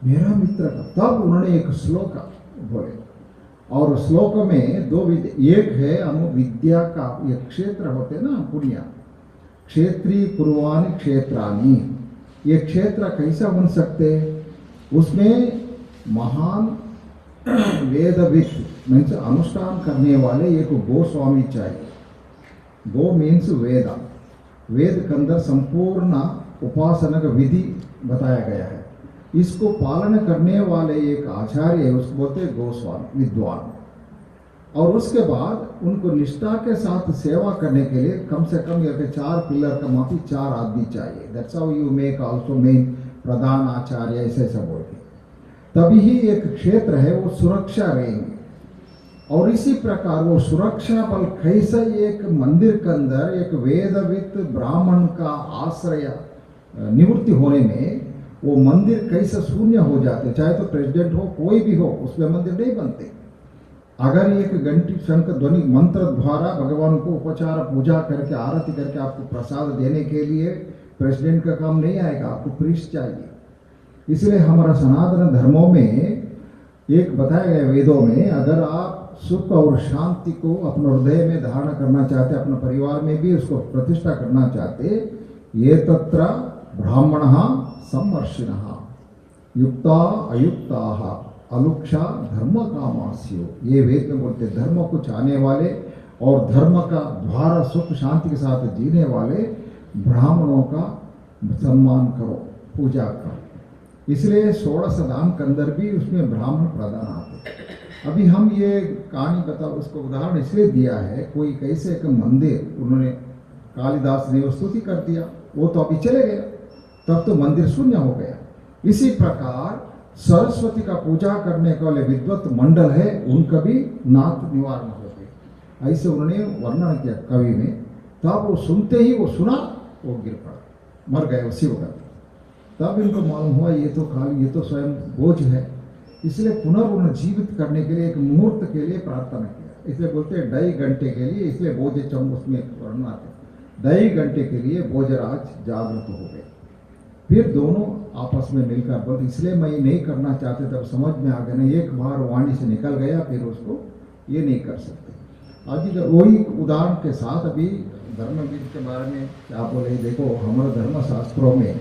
मेरा मित्र का। तब उन्होंने एक श्लोक बोले, और श्लोक में दो विद्या, एक है विद्या का, ये क्षेत्र होते ना पुण्य, क्षेत्री पूर्वानि क्षेत्रानि। ये क्षेत्र कैसा बन सकते, उसमें महान वेदविद मीन्स अनुष्ठान करने वाले एक गोस्वामी चाहिए। गो मीन्स वेद, वेद के अंदर संपूर्ण उपासना का विधि बताया गया है। इसको पालन करने वाले एक आचार्य है, उसको बोलते हैं गोस्वामी, विद्वान। और उसके बाद उनको निष्ठा के साथ सेवा करने के लिए कम से कम 4 पिलर का माफी 4 आदमी चाहिए। That's how you make also main प्रधान आचार्य, ऐसे सब बोलते। तभी ही एक क्षेत्र है वो सुरक्षा रहेंगे। और इसी प्रकार वो सुरक्षा बल कैसे एक मंदिर के अंदर एक वेदविद ब्राह्मण का आश्रय निवृत्ति होने में वो मंदिर कैसे शून्य हो जाते, चाहे तो प्रेसिडेंट हो कोई भी हो, उसमें मंदिर नहीं बनते। अगर एक घंटी शंख ध्वनि मंत्र द्वारा भगवान को उपचार पूजा करके आरती करके आपको प्रसाद देने के लिए प्रेसिडेंट का काम नहीं आएगा, आपको प्रीस्ट चाहिए। इसलिए हमारा सनातन धर्मों में एक बताया गया वेदों में, अगर आप सुख और शांति को अपने हृदय में धारण करना चाहते, अपने परिवार में भी उसको प्रतिष्ठा करना चाहते, ये तत्र ब्राह्मणः सम्मर्षिणः युक्ता अयुक्ताः अलुक्षा धर्म कामास्यो। ये वेद में बोलते धर्म को चाहने वाले और धर्म का द्वारा सुख शांति के साथ जीने वाले ब्राह्मणों का सम्मान करो, पूजा करो। इसलिए 16 दान के अंदर भी उसमें ब्राह्मण प्रधान आते। अभी हम ये कहानी बताओ, उसको उदाहरण इसलिए दिया है, कोई कैसे एक मंदिर उन्होंने कालिदास ने स्तुति कर दिया, वो तो अभी चले गया, तब तो मंदिर शून्य हो गया। इसी प्रकार सरस्वती का पूजा करने के वाले विद्वत मंडल है, उनका भी नाथ निवारण होते, ऐसे उन्होंने वर्णन किया कवि में। तब वो सुनते ही वो सुना, वो गिर पड़ा, मर गए उसी वक्त। तब इनको मालूम हुआ ये तो खाली, ये तो स्वयं बोझ है। इसलिए पुनर्जीवित करने के लिए एक मुहूर्त के लिए प्रार्थना किया। इसलिए बोलते हैं 2.5 घंटे के लिए, इसलिए बोझ चम उसमें वर्णन आते, 2.5 घंटे के लिए बोझराज जागृत हो गए। फिर दोनों आपस में मिलकर बोलते, इसलिए मैं ये नहीं करना चाहते, तब समझ में आ गया ना, एक बार वाणी से निकल गया फिर उसको ये नहीं कर सकते। आज वही उदाहरण के साथ अभी धर्मवीर के बारे में क्या बोले, देखो हमारे धर्म शास्त्रों में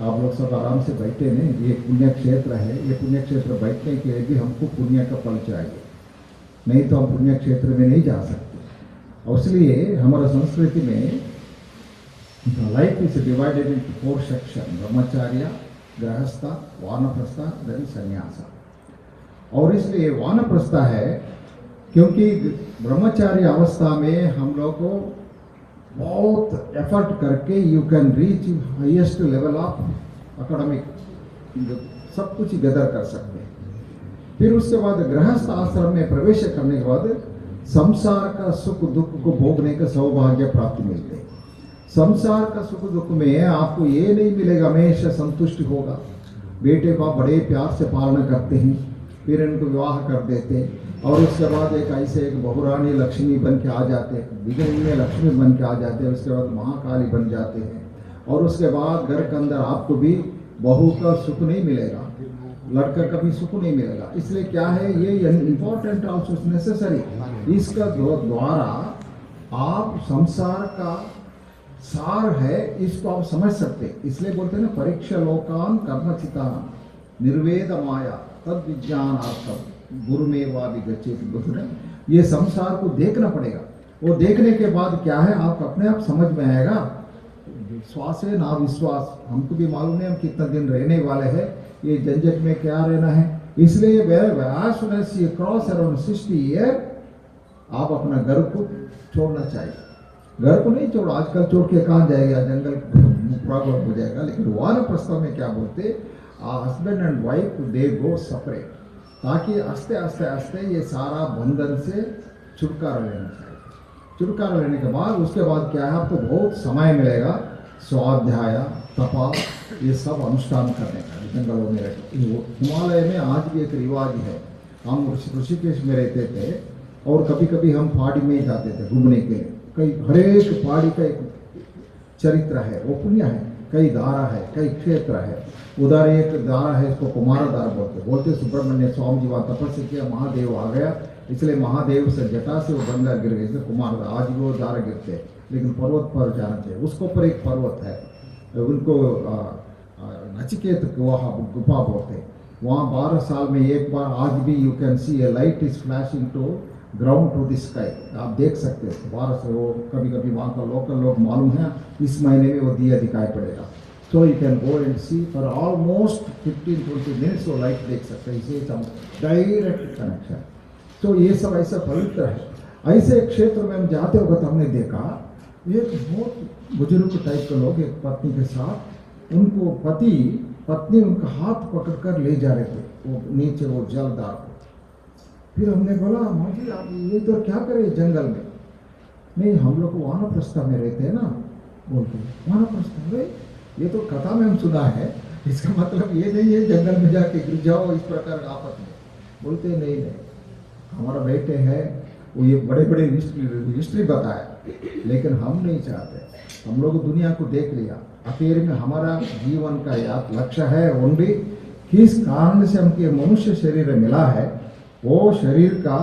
आप लोग सब आराम से बैठे नहीं, ये पुण्य क्षेत्र है, ये पुण्य क्षेत्र बैठने के लिए भी हमको पुण्य का फल चाहिए, नहीं तो हम पुण्य क्षेत्र में नहीं जा सकते। और इसलिए हमारा संस्कृति में life is divided into 4 section, brahmacharya, grihastha, vanaprastha, then संन्यास। और इसलिए वानप्रस्थ है क्योंकि ब्रह्मचार्य अवस्था में हम लोग को बहुत एफर्ट करके you can reach highest level of academic, सब कुछ गदर कर सकते हैं। फिर उसके बाद गृहस्थ आश्रम में प्रवेश करने के बाद संसार का सुख दुख को भोगने का सौभाग्य प्राप्ति मिलते हैं। संसार का सुख दुख में आपको ये नहीं मिलेगा हमेशा संतुष्टि होगा। बेटे को बड़े प्यार से पालना करते हैं, फिर इनको विवाह कर देते हैं, और उसके बाद एक ऐसे एक बहुरानी लक्ष्मी बन के आ जाते हैं, बिगिनिंग में लक्ष्मी बन के आ जाते हैं, उसके बाद महाकाली बन जाते हैं, और उसके बाद घर के अंदर आपको भी बहू का सुख नहीं मिलेगा, लड़का का भी सुख नहीं मिलेगा। इसलिए क्या है, ये इम्पोर्टेंट ऑल्सो नेसेसरी, इसका द्वारा आप संसार का सार है, इसको आप समझ सकते। इसलिए बोलते हैं ना, परीक्षा लोकान कर्मचिता निर्वेद माया तद विज्ञानार्थम गुरुमेवा विगच्छेति बोलते हैं। ये संसार को देखना पड़ेगा, वो देखने के बाद क्या है, आप अपने आप समझ में आएगा। विश्वास है ना विश्वास, हमको भी मालूम है हम कितना दिन रहने वाले हैं, ये झंझट में क्या रहना है। इसलिए क्रॉस अराउंड 60 ईयर आप अपना घर को छोड़ना चाहिए। घर को नहीं छोड़ो, आजकल छोड़ के कहाँ जाएगा, जंगल प्रॉब्लम हो जाएगा। लेकिन वानप्रस्थ में क्या बोलते, husband and wife they go separate, ताकि आस्ते आस्ते आस्ते ये सारा बंधन से छुटकारा लेना चाहिए। छुटकारा लेने के बाद उसके बाद क्या है, आपको बहुत समय मिलेगा स्वाध्याय तपा ये सब अनुष्ठान करने का जंगलों में रहते। हिमालय में आज भी एक रिवाज है, हम ऋषिकेश में रहते थे और कभी कभी हम पहाड़ी में जाते थे घूमने के लिए। कई हर एक पहाड़ी का एक चरित्र है, वो पुण्य है, कई धारा है, कई क्षेत्र है। उधर एक धारा है, इसको कुमार धारा बोलते सुब्रमण्य स्वामी जी वहाँ तपस्या किया, महादेव आ गया, इसलिए महादेव से जटा से वो गंगा गिर गई, इसलिए कुमार धारा। आज भी वो धारा गिरते हैं, लेकिन पर्वत पर जाना चाहिए। उसके ऊपर एक पर्वत है, उनको नचिकेत गुफा बोलते हैं। वहाँ 12 साल में एक बार आज भी you can see a light is flashing to ground to the sky, आप देख सकते हैं। 12 से वो कभी कभी वहाँ का लोकल लोग मालूम है, इस महीने में वो दिया दिखाई पड़ेगा। So you can go and see for almost 15-20 minutes वो लाइट देख सकते हैं, इसे डायरेक्ट कनेक्शन। तो ये सब ऐसा पवित्र है। ऐसे क्षेत्र में हम जाते वक्त हमने देखा एक बहुत बुजुर्ग टाइप के लोग एक पत्नी के साथ, उनको पत्नी उनका हाथ पकड़कर ले जा रहे थे वो नीचे वो जलदार को। फिर हमने बोला, माँ जी आप ये तो क्या करें जंगल में? नहीं, हम लोग वानप्रस्थ में रहते हैं ना। बोलते वानप्रस्थ, अरे ये तो कथा में हम सुना है, इसका मतलब ये नहीं है जंगल में जाके गिर जाओ इस प्रकार आपत में। बोलते नहीं, हमारा बेटे है, वो ये बड़े बड़े हिस्ट्री बताया, लेकिन हम नहीं चाहते। हम लोग दुनिया को देख लिया, आखिर में हमारा जीवन का लक्ष्य है ओनली किस कारण से हमको मनुष्य शरीर मिला है, वो शरीर का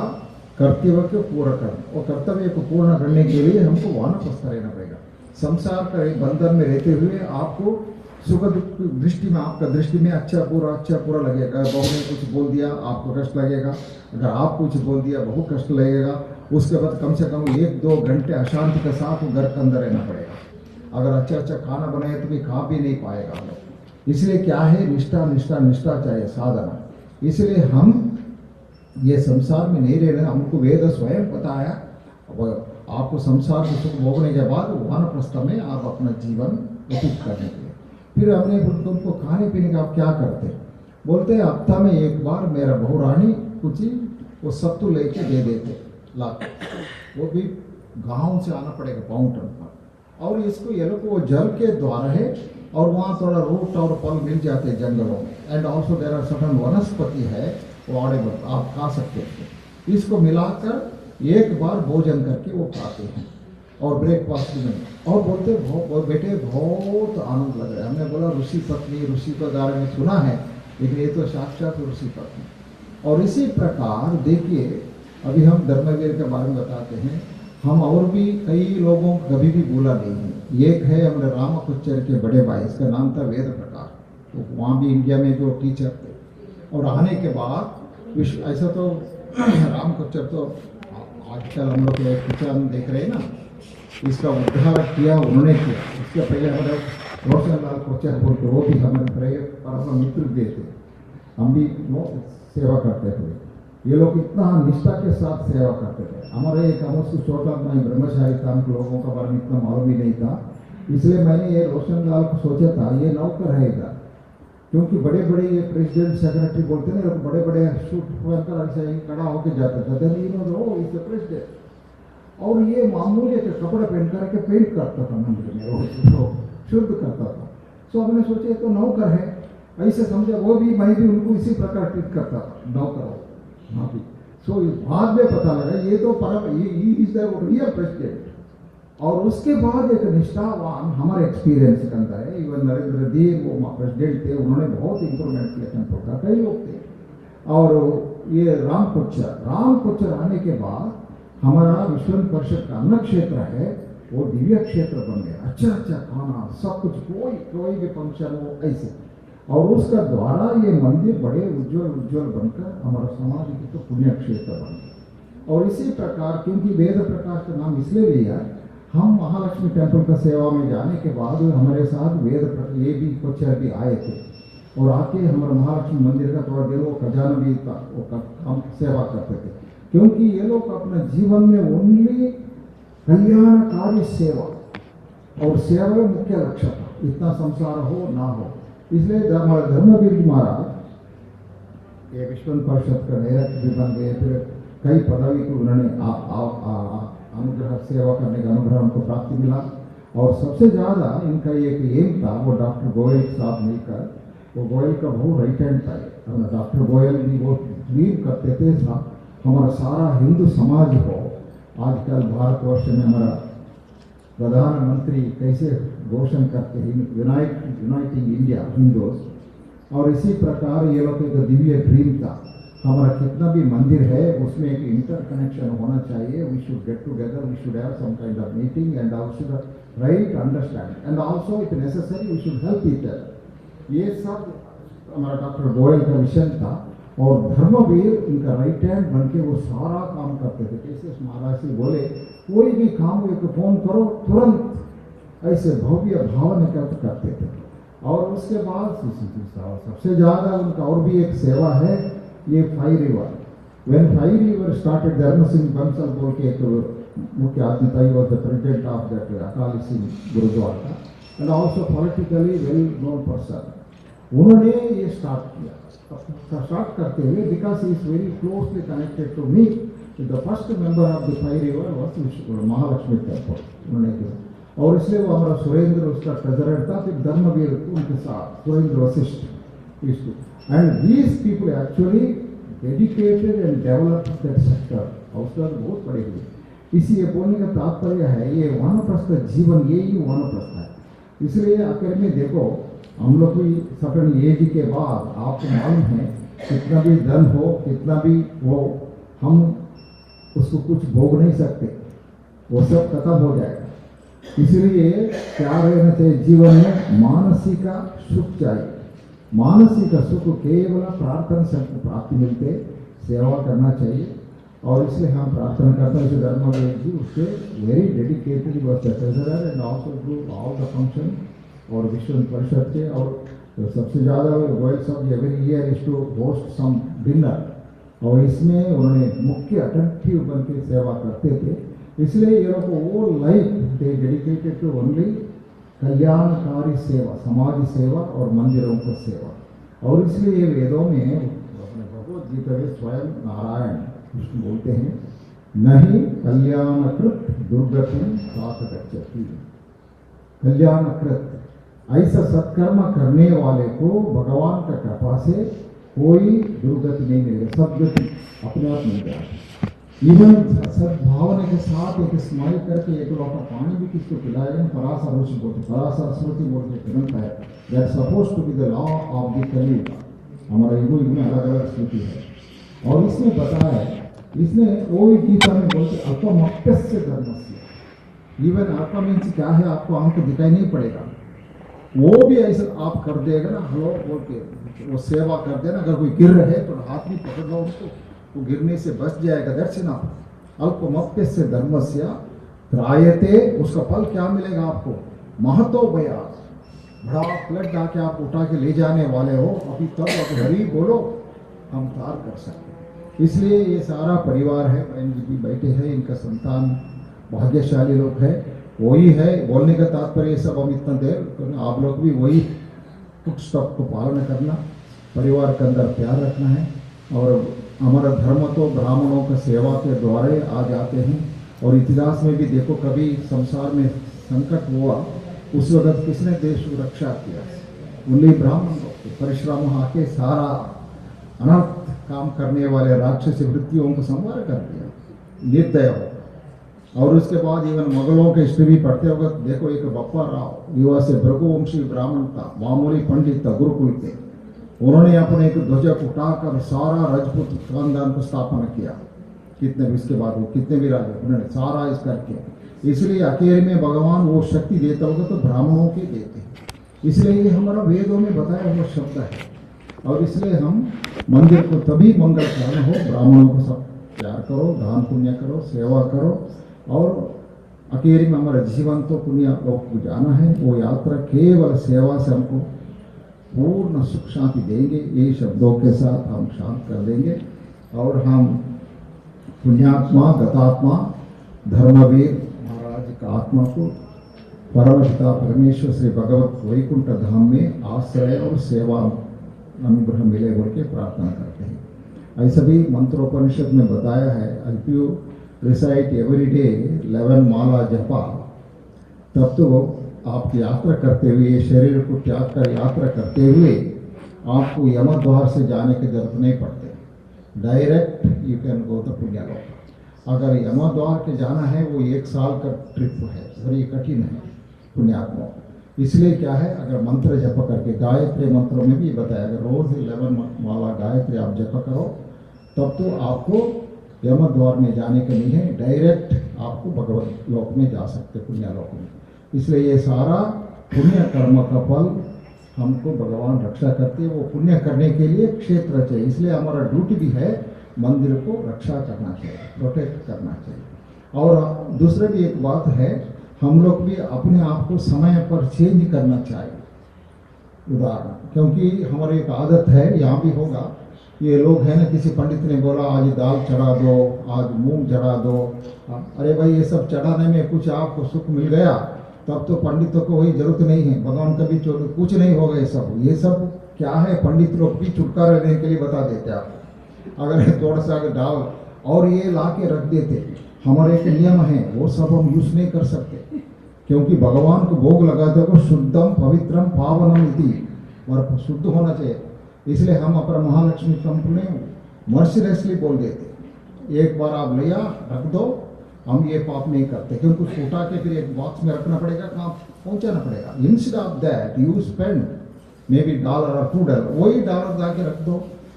कर्तव्य को पूरा करना। वो कर्तव्य को पूर्ण करने के लिए हमको वानप्रस्थ रहना पड़ेगा। संसार का एक बंधन में रहते हुए आपको सुख दुख दृष्टि में, आपका दृष्टि में अच्छा पूरा लगेगा। बहू ने कुछ बोल दिया आपको कष्ट लगेगा, अगर आप कुछ बोल दिया बहुत कष्ट लगेगा। उसके बाद कम से कम 1-2 घंटे अशांति के साथ घर के अंदर रहना पड़ेगा। अगर अच्छा खाना बनाए तो भी खा भी नहीं पाएगा। इसलिए क्या है, निष्ठा चाहिए, साधना। इसलिए हम ये संसार में नहीं रह रहे। हमको वेद स्वयं बताया, आपको संसार के सुख भोगने के बाद वानप्रस्थ में आप अपना जीवन व्यतीत करने के लिए। फिर हमने तुमको खाने पीने का आप क्या करते, बोलते हैं हफ्ता में एक बार मेरा बहू रानी कुछ ही वो सत्तू लेके दे देते लाते, वो भी गांव से आना पड़ेगा माउंटेन पर। और इसको ये लोग वो जल के द्वारा है, और वहाँ थोड़ा रूट और फल मिल जाते हैं जंगलों में। And also there are certain वनस्पति है, वो ऑडेबल आप खा सकते हैं। इसको मिलाकर एक बार भोजन करके वो खाते हैं और ब्रेकफास्ट में। और बोलते बेटे बहुत आनंद लग रहा है। हमने बोला ऋषि पत्नी, ऋषि के बारे में सुना है, लेकिन ये तो साक्षात ऋषि पत्नी। और इसी प्रकार देखिए, अभी हम धर्मवीर के बारे में बताते हैं। हम और भी कई लोगों को कभी भी बोला नहीं है। एक है हमारे रामकुच्चर के बड़े भाई, इसका नाम था वेद प्रकाश। तो वहाँ भी इंडिया में जो टीचर थे, और आने के बाद ऐसा तो रामकुच्चर तो आजकल हम लोग पिक्चर देख रहे हैं ना, इसका उद्धार किया उन्होंने किया। इसके पहले हमारे रोशनलाल कोचर बोल के वो भी हमारे परम मित्र देते, हम भी वो सेवा करते थे। ये लोग इतना निष्ठा के साथ सेवा करते थे। हमारे एक अमुष्ट छोटा भाई ब्रह्मचारी था, हम लोगों का बारे में इतना मालूम ही नहीं था। इसलिए मैंने ये रोशनलाल को सोचा था ये नौकर है इधर, क्योंकि बड़े बड़े ये प्रेसिडेंट सेक्रेटरी बोलते ना, बड़े बड़े सूट पहनकर ऐसे ही खड़ा होकर जाते थे, इस प्रेसिडेंट। और ये मामूली के कपड़े पहन करके पेंट करता था मंदिर में, वो शुद्ध करता था। सो हमने सोचे तो नौकर है, ऐसे समझा। वो भी मैं भी उनको इसी प्रकार ट्रीट करता था, नौकर हाँ भी। सो बाद में पता लगा ये तो परम इज द रियल प्रेसिडेंट। और उसके बाद एक निष्ठावान हमारे एक्सपीरियंस के अंदर है, इवन नरेंद्र दी वो प्रेसिडेंट थे, उन्होंने बहुत इंप्रूवमेंट किया टेम्पल का, कई लोग थे। और ये रामकुच्चर आने के बाद हमारा विश्व परिषद का अन्न क्षेत्र है, वो दिव्य क्षेत्र बन गया। अच्छा खाना सब कुछ, कोई भी फंक्शन हो ऐसे। और उसका द्वारा ये मंदिर बड़े उज्जवल बनकर हमारा समाज की तो पुण्य क्षेत्र बन गया। और इसी प्रकार क्योंकि वेद प्रकाश का नाम इसलिए लिया, हम महालक्ष्मी टेम्पल का सेवा में जाने के बाद हमारे साथ ये भी कोचर भी आए थे, और आके हमारे महालक्ष्मी मंदिर का थोड़ा देर वो खजाना भी था, वो हम सेवा करते थे। क्योंकि ये लोग अपने जीवन में ओनली कल्याणकारी सेवा, और सेवा मुख्य लक्ष्य था, इतना संसार हो ना हो। इसलिए हमारे धर्मवीर महाराज ये विश्व परिषद का डायरेक्टर भी बन गए। फिर कई पदवी को उन्होंने अनुग्रह सेवा करने का अनुग्रह उनको प्राप्ति मिला। और सबसे ज़्यादा इनका एक एम था, वो डॉक्टर गोयल के साथ मिलकर, वो गोयल का बहुत राइट हैंड था। डॉक्टर गोयल भी वो ड्रीम करते थे हमारा सारा हिंदू समाज हो। आजकल भारतवर्ष में हमारा प्रधानमंत्री कैसे घोषणा करते हैं यूनाइटिंग इंडिया हिंदूज, और इसी प्रकार ये लोग एक दिव्य ड्रीम था। हमारा कितना भी मंदिर है उसमें एक इंटर कनेक्शन होना चाहिए। We should get together, we should have some kind of meeting and our should right understand and also if necessary we should help each other. ये सब हमारा डॉक्टर गोयल का विजन था। और धर्मवीर इनका राइट हैंड बन के वो सारा काम करते थे। कैसे महाराज से बोले कोई भी काम एक फोन करो तुरंत, ऐसे भव्य भाव निकल करते थे। और उसके बाद सबसे ज़्यादा उनका और भी एक सेवा है, ये 5 रिवर। व्हेन 5 रिवर स्टार्टेड, धर्म सिंह बंसल बोल के एक मुख्य आदमी था, he was the president of that Akali Singh Gurdwara and also politically well known person. उन्होंने ये स्टार्ट किया। स्टार्ट करते हुए because he is very closely connected to me, the first member of the 5 river was Mahalakshmi temple उन्होंने किया। और इसलिए वो हमारा सुरेंद्र उसका ट्रेजरर था। फिर धर्मवीर उनके साथ Surendra Vashishtha and these people actually dedicated and develop that sector. अवसर बहुत बड़े हुए। इसी ये बोलने का तात्पर्य है ये वानप्रस्थ जीवन, यही वानप्रस्थ है। इसलिए आखिर में देखो, हम लोग भी सर्टेन एज के बाद आपको मालूम है कितना भी धन हो, कितना भी हो, हम उसको कुछ भोग नहीं सकते, वो सब खत्म हो जाएगा। इसलिए क्या रहना चाहिए जीवन में? मानसिक सुख चाहिए। मानसिक सुख केवल प्रार्थना से हमको प्राप्ति मिलते, सेवा करना चाहिए। और इसलिए हम प्रार्थना करते हैं धर्मवीर जी उससे very dedicated was the treasurer and also do all the function और विश्व परिषद के। और सबसे ज़्यादा गोयल साहब every year is to host some dinner, और इसमें उन्होंने मुख्य अटेंटिव बन के सेवा करते थे। इसलिए ये लोग वो life they dedicated to only कल्याणकारी सेवा, समाज सेवा और मंदिरों की सेवा। और इसलिए वेदों में भगवद गीता में स्वयं नारायण कृष्ण बोलते हैं, नहीं कल्याणकृत दुर्गति साथ गच्छति। कल्याणकृत ऐसा सत्कर्म करने वाले को भगवान का कृपा से कोई दुर्गति नहीं मिलेगा, सदगति अपने आप मिल जाएगी। इवन सद्भावना के साथ एक स्माइल करके एक लोटा पानी भी किसको पिलाएगा, पराशर ऋषि बोलते, पराशर स्मृति बोल के ग्रंथ है, that suppose to be the law of the Kaliyuga. हमारा युग में अलग अलग स्मृति है। और इसमें बताया है, इसने वो भी गीता में बोलते अल्पमप्यस्य धर्मस्य। इवन अल्प मीन्स क्या है, आपको आंख दिखाई नहीं पड़ेगा, वो भी ऐसा आप कर देगा ना, हेलो बोल के वो सेवा कर देना। अगर कोई गिर रहे तो हाथ भी पकड़ लो उसको, वो गिरने से बच जाएगा। दर्शना अल्पमप्यस्य धर्मस्य त्रायते, उसका फल क्या मिलेगा आपको? महतो भयास, बड़ा फ्लड आके आप उठा के ले जाने वाले हो, अभी तब अगर हरी बोलो हम तार कर सकते हैं। इसलिए ये सारा परिवार है, बहन जी भी बैठे हैं, इनका संतान भाग्यशाली लोग है, वही है। बोलने का तात्पर्य सब हम इतना देर आप लोग भी वही कुछ स्टॉप को पालन करना, परिवार के अंदर प्यार रखना है। और हमारा धर्म तो ब्राह्मणों का सेवा के द्वारा आ जाते हैं। और इतिहास में भी देखो, कभी संसार में संकट हुआ उस वक्त किसने देश की रक्षा किया? उन्हीं ब्राह्मण लोग परिश्रम आके सारा अनर्थ काम करने वाले राक्षसी वृत्तियों को संवार कर दिया, निर्दय हो। और उसके बाद इवन मुगलों के हिस्ट्री भी पढ़ते होगा, देखो एक बप्पा राव युवा से भृगुवंशी ब्राह्मण था, मामूली पंडित था गुरुकुल के, उन्होंने अपने एक ध्वज उठाकर सारा राजपूत खानदान को स्थापना किया। कितने भी इसके बाद वो कितने भी राजा उन्होंने सारा इस करके। इसलिए अकेले में भगवान वो शक्ति देता होगा तो ब्राह्मणों के देते हैं। इसलिए ये हमारा वेदों में बताया हुआ शब्द है। और इसलिए हम मंदिर को तभी मंगल कारण हो, ब्राह्मणों को सब प्यार करो, दान पुण्य करो, सेवा करो। और अकेले में हमारा जीवन तो पुण्य लोक को जाना है, वो यात्रा केवल सेवा से हमको पूर्ण सुख शांति देंगे। ये शब्दों के साथ हम शांत कर देंगे। और हम पुण्यात्मा गतात्मा धर्मवीर महाराज का आत्मा को परम पिता परमेश्वर श्री भगवत वैकुंठ धाम में आश्रय और सेवा अनुग्रह मिले बोल के प्रार्थना करते हैं। ऐसा भी मंत्रोपनिषद में बताया है, if you recite every day 11 माला जपा, तब तो आप यात्रा करते हुए, शरीर को त्याग कर यात्रा करते हुए आपको यम द्वार से जाने की जरूरत नहीं पड़ती, direct you can go the punyalok. अगर यम द्वार के जाना है वो 1 साल का ट्रिप है, बड़ी कठिन है पुण्यात्मा। इसलिए क्या है, अगर मंत्र जप करके, गायत्री मंत्रों में भी बताया, अगर रोज 11 माला गायत्री आप जप करो तब तो आपको यम द्वार में जाने के नहीं है, डायरेक्ट आपको भगवत लोक में जा सकते, पुण्यलोक में। इसलिए ये सारा पुण्य कर्म का फल हमको भगवान रक्षा करते हैं। वो पुण्य करने के लिए क्षेत्र चाहिए, इसलिए हमारा ड्यूटी भी है मंदिर को रक्षा करना चाहिए, प्रोटेक्ट करना चाहिए। और दूसरे भी एक बात है, हम लोग भी अपने आप को समय पर चेंज करना चाहिए। उदाहरण, क्योंकि हमारी एक आदत है, यहाँ भी होगा, ये लोग हैं ना, किसी पंडित ने बोला आज दाल चढ़ा दो, आज मूंग चढ़ा दो, अरे भाई ये सब चढ़ाने में कुछ आपको सुख मिल गया तब तो पंडितों को वही जरूरत नहीं है, भगवान का भी कुछ नहीं होगा। ये सब क्या है, पंडित लोग भी छुटकारा लेने के लिए बता देते आप। अगर थोड़ा सा अगर डाल और ये ला के रख देते, हमारे एक नियम है वो सब हम यूज नहीं कर सकते, क्योंकि भगवान को भोग लगाते हो शुद्धम पवित्रम पावनम इति, और शुद्ध होना चाहिए। इसलिए हम अपना महालक्ष्मी कंप में मर्सिलेसली बोल देते, एक बार आप लिया रख दो, हम ये पाप नहीं करते, क्योंकि उसको उठा के फिर एक बॉक्स में रखना पड़ेगा, कहाँ पहुंचाना पड़ेगा। Instead of that you spend may be $1 और $2, वही डॉलर ला के रख दो।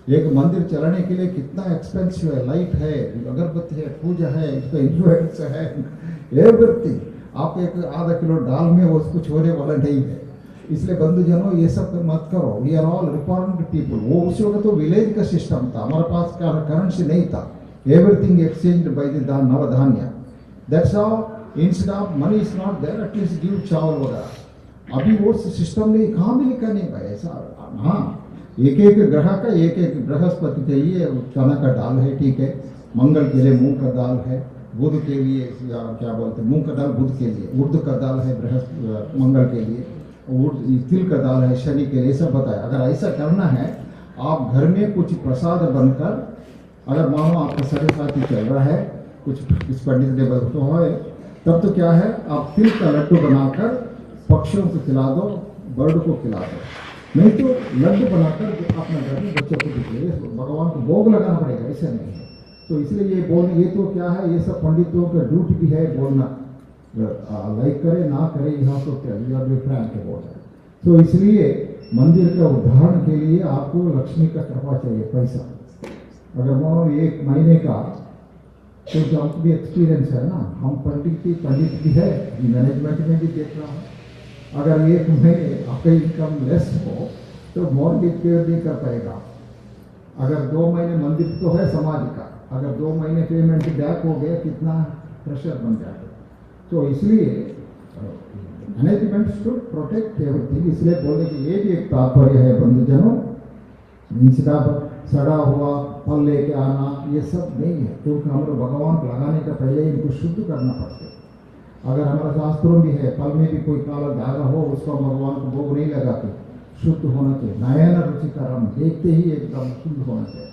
एक मंदिर चलाने के लिए कितना एक्सपेंसिव है, लाइट है, अगरबत्ती है, पूजा है, इसका इन्फ्लुएंस है, एवरीथिंग। आप एक आधा किलो दाल में वो कुछ होने वाला नहीं है। इसलिए बंधुजनों ये सब मत करो। We are all reformed people. वो उस वक्त तो विलेज का सिस्टम था, हमारे पास करेंसी नहीं था, everything exchange by the navdhanya. That's how instead of money is not there, at least give chawal वगैरह। अभी वो सिस्टम नहीं, कहाँ भी लिखा नहीं भाई ऐसा। हाँ, एक एक ग्रह का एक एक बृहस्पति के लिए चना का दाल है, ठीक है, मंगल के लिए मूंग का दाल है, बुध के लिए क्या बोलते हैं मूंग का दाल, बुध के लिए उर्द का दाल है, बृहस्पति मंगल के लिए तिल का दाल है, शनि के लिए, सब बताया। अगर ऐसा करना है, आप घर में कुछ प्रसाद बनकर, अगर मानो आपका साढ़े साथी चल रहा है, कुछ इस पंडित ने तो है, तब तो क्या है, आप तिल का लड्डू बनाकर पक्षियों को खिला दो, बर्ड को खिला दो। नहीं तो लड्डू बनाकर अपने घर में बच्चों को दिखिए, भगवान को भोग लगाना पड़ेगा, ऐसा नहीं है। तो इसलिए ये तो क्या है, ये सब पंडितों का ड्यूटी भी है बोलना, लाइक करे ना करे, यहाँ तो क्या फ्रैंक के बोल रहे। तो इसलिए मंदिर का उद्धारण के लिए आपको लक्ष्मी का कृपा चाहिए, पैसा। अगर मानो 1 महीने का, तो जो हमको भी एक्सपीरियंस है ना, हम पंडित भी है, मैनेजमेंट में भी देख रहा हूँ। अगर 1 महीने आपका इनकम लेस हो तो मॉर्गेज पे नहीं कर पाएगा। अगर 2 महीने मंदिर तो है समाज का, अगर 2 महीने पेमेंट बैक हो गया, कितना प्रेशर बन जाएगा। तो इसलिए मैनेजमेंट शुड प्रोटेक्ट एवरीथिंग। इसलिए बोले कि ये भी एक तात्पर्य है बंधुजनों, इंस्टेड ऑफ सड़ा हुआ फल लेके आना, ये सब नहीं है, क्योंकि हमारे भगवान को लगाने का पहले इनको शुद्ध करना पड़ता है। अगर हमारे शास्त्रों भी है, फल में भी कोई काला धागा हो, उसका भगवान को भोग नहीं लगाते, शुद्ध होना चाहिए, नयन रुचिकरम, देखते ही एकदम शुद्ध होना चाहिए।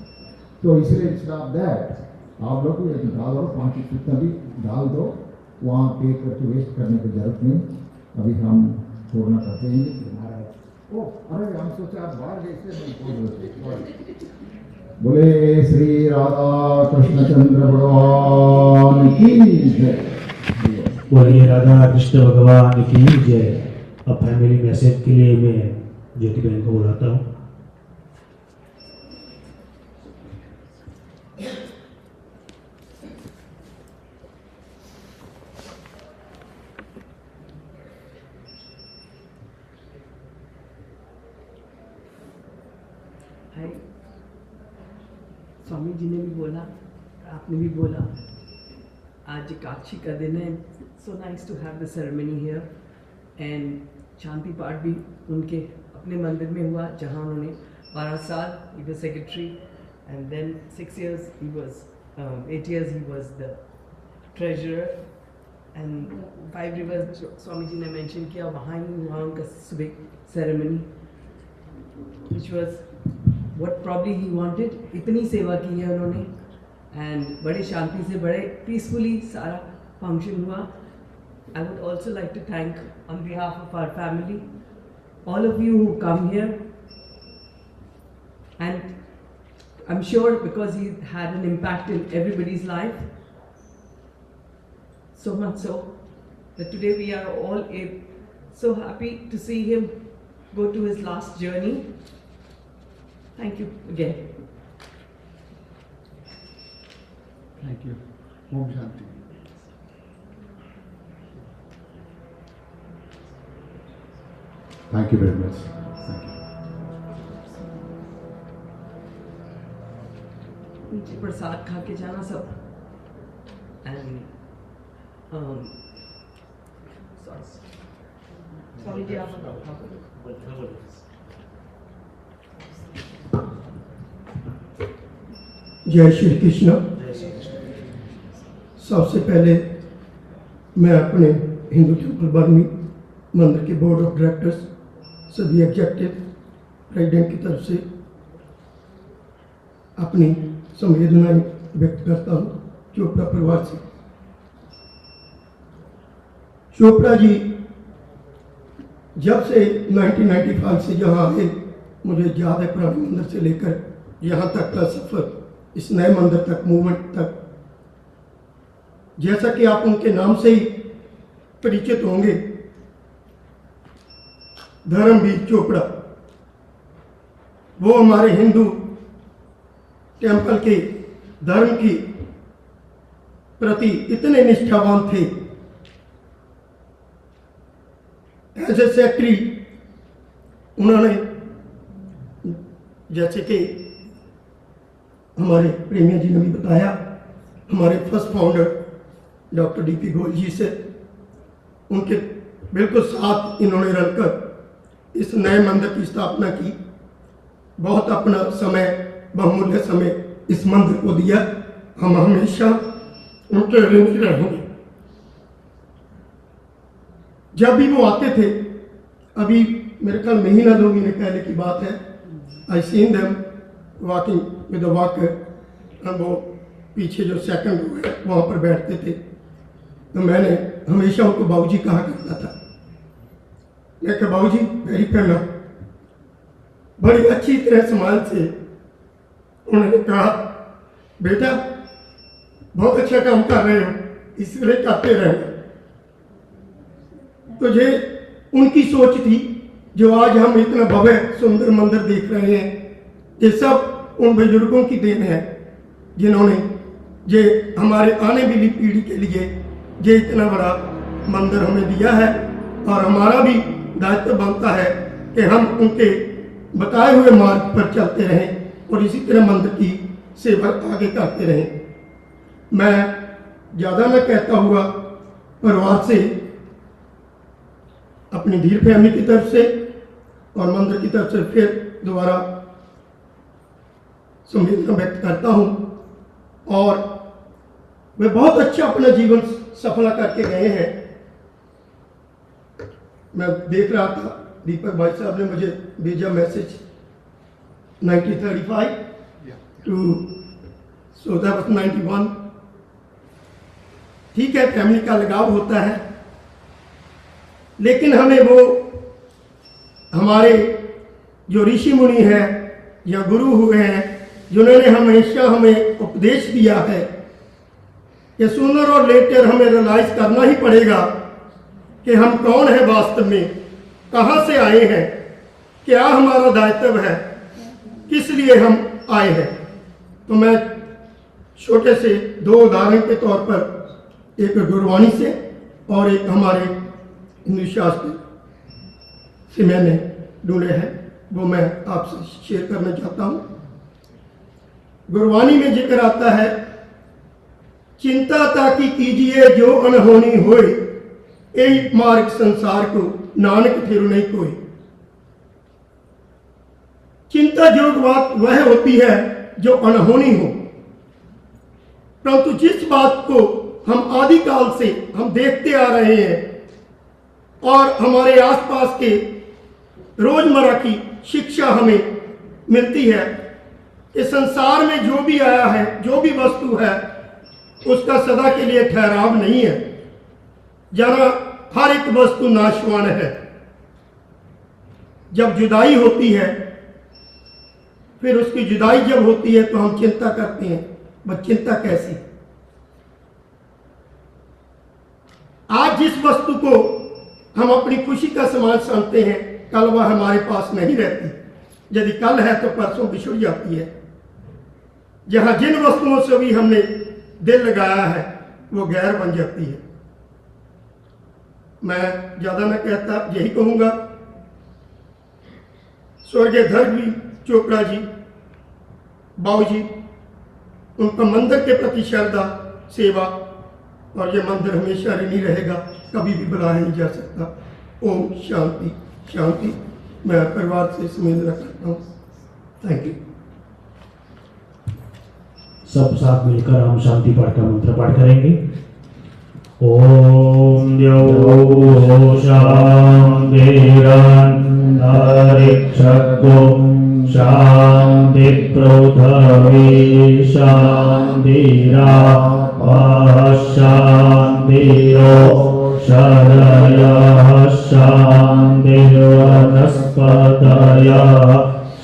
तो इसलिए इंस्टेड ऑफ दैट आप लोग $1 और 5 कितना भी डाल दो, वहाँ पे करके वेस्ट करने की जरूरत नहीं। अभी हम पूर्ण करते हैं। अरे हम सोचा आप बाहर गए, बोले श्री राधा कृष्णचंद्र भगवान की जय। बोलिए राधा कृष्ण भगवान की जय। अब फैमिली मैसेज के लिए मैं ज्योति बहन को बुलाता हूँ। स्वामी जी ने भी बोला, आपने भी बोला, आज एकादशी का दिन है। So nice to have the ceremony here. And शांति पाठ भी उनके अपने मंदिर में हुआ, जहाँ उन्होंने 12 साल he was secretary, and then 6 years he was 8 years he was the treasurer. And 5 rivers Swami ji ने मेंशन किया, वहाँ ही हुआ उनका सुबह ceremony, which was what probably he wanted। इतनी सेवा की है उन्होंने, एंड बड़े शांति से, बड़े पीसफुली सारा फंक्शन हुआ। I would also like to thank on behalf of our family, all of you who come here, and I'm sure because he had an impact in everybody's life, so much so that today we are all so happy to see him go to his last journey. Thank you again. Thank you. Om Shanti. Thank you very much. Thank you. नीचे प्रसाद खा के जाना सब। And Swami ji आप बताओ। जय श्री कृष्ण। सबसे पहले मैं अपने हिंदू टेम्पल बर्मी मंदिर के बोर्ड ऑफ डायरेक्टर्स, सभी एग्जेक्टिव प्रेसिडेंट की तरफ से अपनी संवेदनाएं व्यक्त करता हूँ चोपड़ा परिवार से। चोपड़ा जी जब से 1995 से यहाँ आए, मुझे याद है, पुराने मंदिर से लेकर यहाँ तक का सफ़र इस नए मंदिर तक, मूवमेंट तक। जैसा कि आप उनके नाम से ही परिचित होंगे, धर्मवीर चोपड़ा, वो हमारे हिंदू टेंपल के धर्म की प्रति इतने निष्ठावान थे। एज ए सेक्रेटरी उन्होंने, जैसे कि हमारे प्रेमिया जी ने भी बताया, हमारे first founder doctor DP Goyal ji से, उनके बिल्कुल साथ इन्होंने रलकर इस नए मंदिर की स्थापना की। बहुत अपना समय, बहुमूल्य समय इस मंदिर को दिया। हम हमेशा उनके ऋणी रहेंगे। जब भी वो आते थे, अभी मेरे ख्याल महीना 2 महीने पहले की बात है, I seen them walking with the walker. वो पीछे जो सेकंड रो है वहाँ पर बैठते थे, तो मैंने हमेशा उनको बाबूजी कहा करता था। मैं कहा बाबूजी वेरी प्रणाम। बड़ी अच्छी तरह समाज से उन्होंने कहा, बेटा बहुत अच्छा काम कर रहे हो, इसलिए करते रहना। तो ये उनकी सोच थी, जो आज हम इतना भव्य सुंदर मंदिर देख रहे हैं, ये सब उन बुजुर्गों की देन है, जिन्होंने ये हमारे आने वाली पीढ़ी के लिए ये इतना बड़ा मंदिर हमें दिया है। और हमारा भी दायित्व बनता है कि हम उनके बताए हुए मार्ग पर चलते रहें और इसी तरह मंदिर की सेवा आगे करते रहें। मैं ज़्यादा न कहता हुआ परिवार से, अपनी धीर फैमिली की तरफ से और मंदिर की तरफ से फिर दोबारा संवेदना व्यक्त करता हूँ। और वे बहुत अच्छा अपना जीवन सफल करके गए हैं। मैं देख रहा था, दीपक भाई साहब ने मुझे भेजा message 1935 two, so that was 91। ठीक है, फैमिली का लगाव होता है, लेकिन हमें वो हमारे जो ऋषि मुनि हैं या गुरु हुए हैं, जिन्होंने हमेशा हमें उपदेश दिया है कि सूनर और लेटर हमें रियलाइज करना ही पड़ेगा कि हम कौन है वास्तव में, कहाँ से आए हैं, क्या हमारा दायित्व है, किस लिए हम आए हैं। तो मैं छोटे से 2 उदाहरण के तौर पर, एक गुरबानी से और एक हमारे हिंदू शास्त्र से मैंने ढूंढे हैं, वो मैं आपसे शेयर करना चाहता हूँ। गुरबानी में जिक्र आता है, चिंता ताकि कीजिए जो अनहोनी होए, एक मार्ग संसार को नानक फिर नहीं कोई। चिंता जो बात वह होती है जो अनहोनी हो, परंतु जिस बात को हम आदिकाल से हम देखते आ रहे हैं और हमारे आसपास के रोजमर्रा की शिक्षा हमें मिलती है कि संसार में जो भी आया है, जो भी वस्तु है, उसका सदा के लिए ठहराव नहीं है। जरा हर एक वस्तु नाशवान है। जब जुदाई होती है, फिर उसकी जुदाई जब होती है तो हम चिंता करते हैं, बस चिंता कैसी। आज जिस वस्तु को हम अपनी खुशी का सामान समझते हैं, कल वह हमारे पास नहीं रहती। यदि कल है तो परसों बिछुड़ जाती है। जहां जिन वस्तुओं से भी हमने दिल लगाया है, वो गैर बन जाती है। मैं ज्यादा न कहता, यही कहूंगा, स्वर्गीय धर्मवीर चोपड़ा जी, बाबूजी, उनका मंदिर के प्रति श्रद्धा, सेवा, और ये मंदिर हमेशा ऋणी रहेगा, कभी भी बुलाया नहीं जा सकता। ओम शांति शांति। मैं परिवार से संवेदना करता हूँ। Thank you. सब साथ मिलकर हम शांति पाठ का मंत्र पाठ करेंगे। ओम द्यौ शांतिरन्तरिक्षगो शांति पृथ्वी शांतिरापः शांतिरोषधयः शांतिर्वनस्पतयः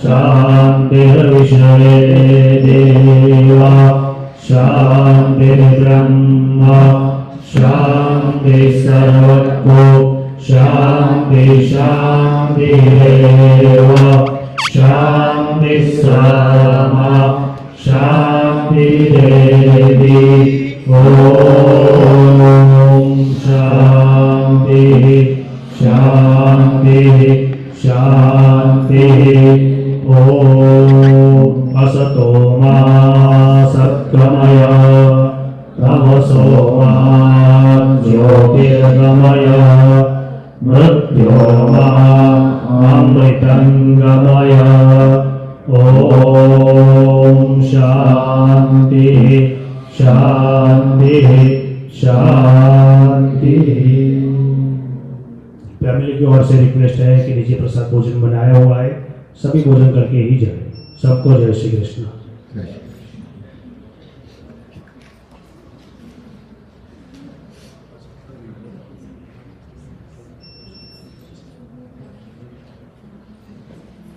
शान्तिर्विश्वे देवा शान्तिर्ब्रह्म शान्ति सर्वतो शान्ति शान्तिरेव शान्ति सामा शान्तिरेवि ॐ शान्ति शान्ति शान्ति ॐ असतो मा सद्गमय तमसो मा ज्योतिर्गमय मृत्योर्मा अमृतंगमय ॐ शान्ति शान्ति शान्ति। फैमिली की ओर से रिक्वेस्ट है कि लीजिए प्रसाद भोजन बनाया हुआ है, सभी भोजन करके ही जाए। सबको जय श्री कृष्ण।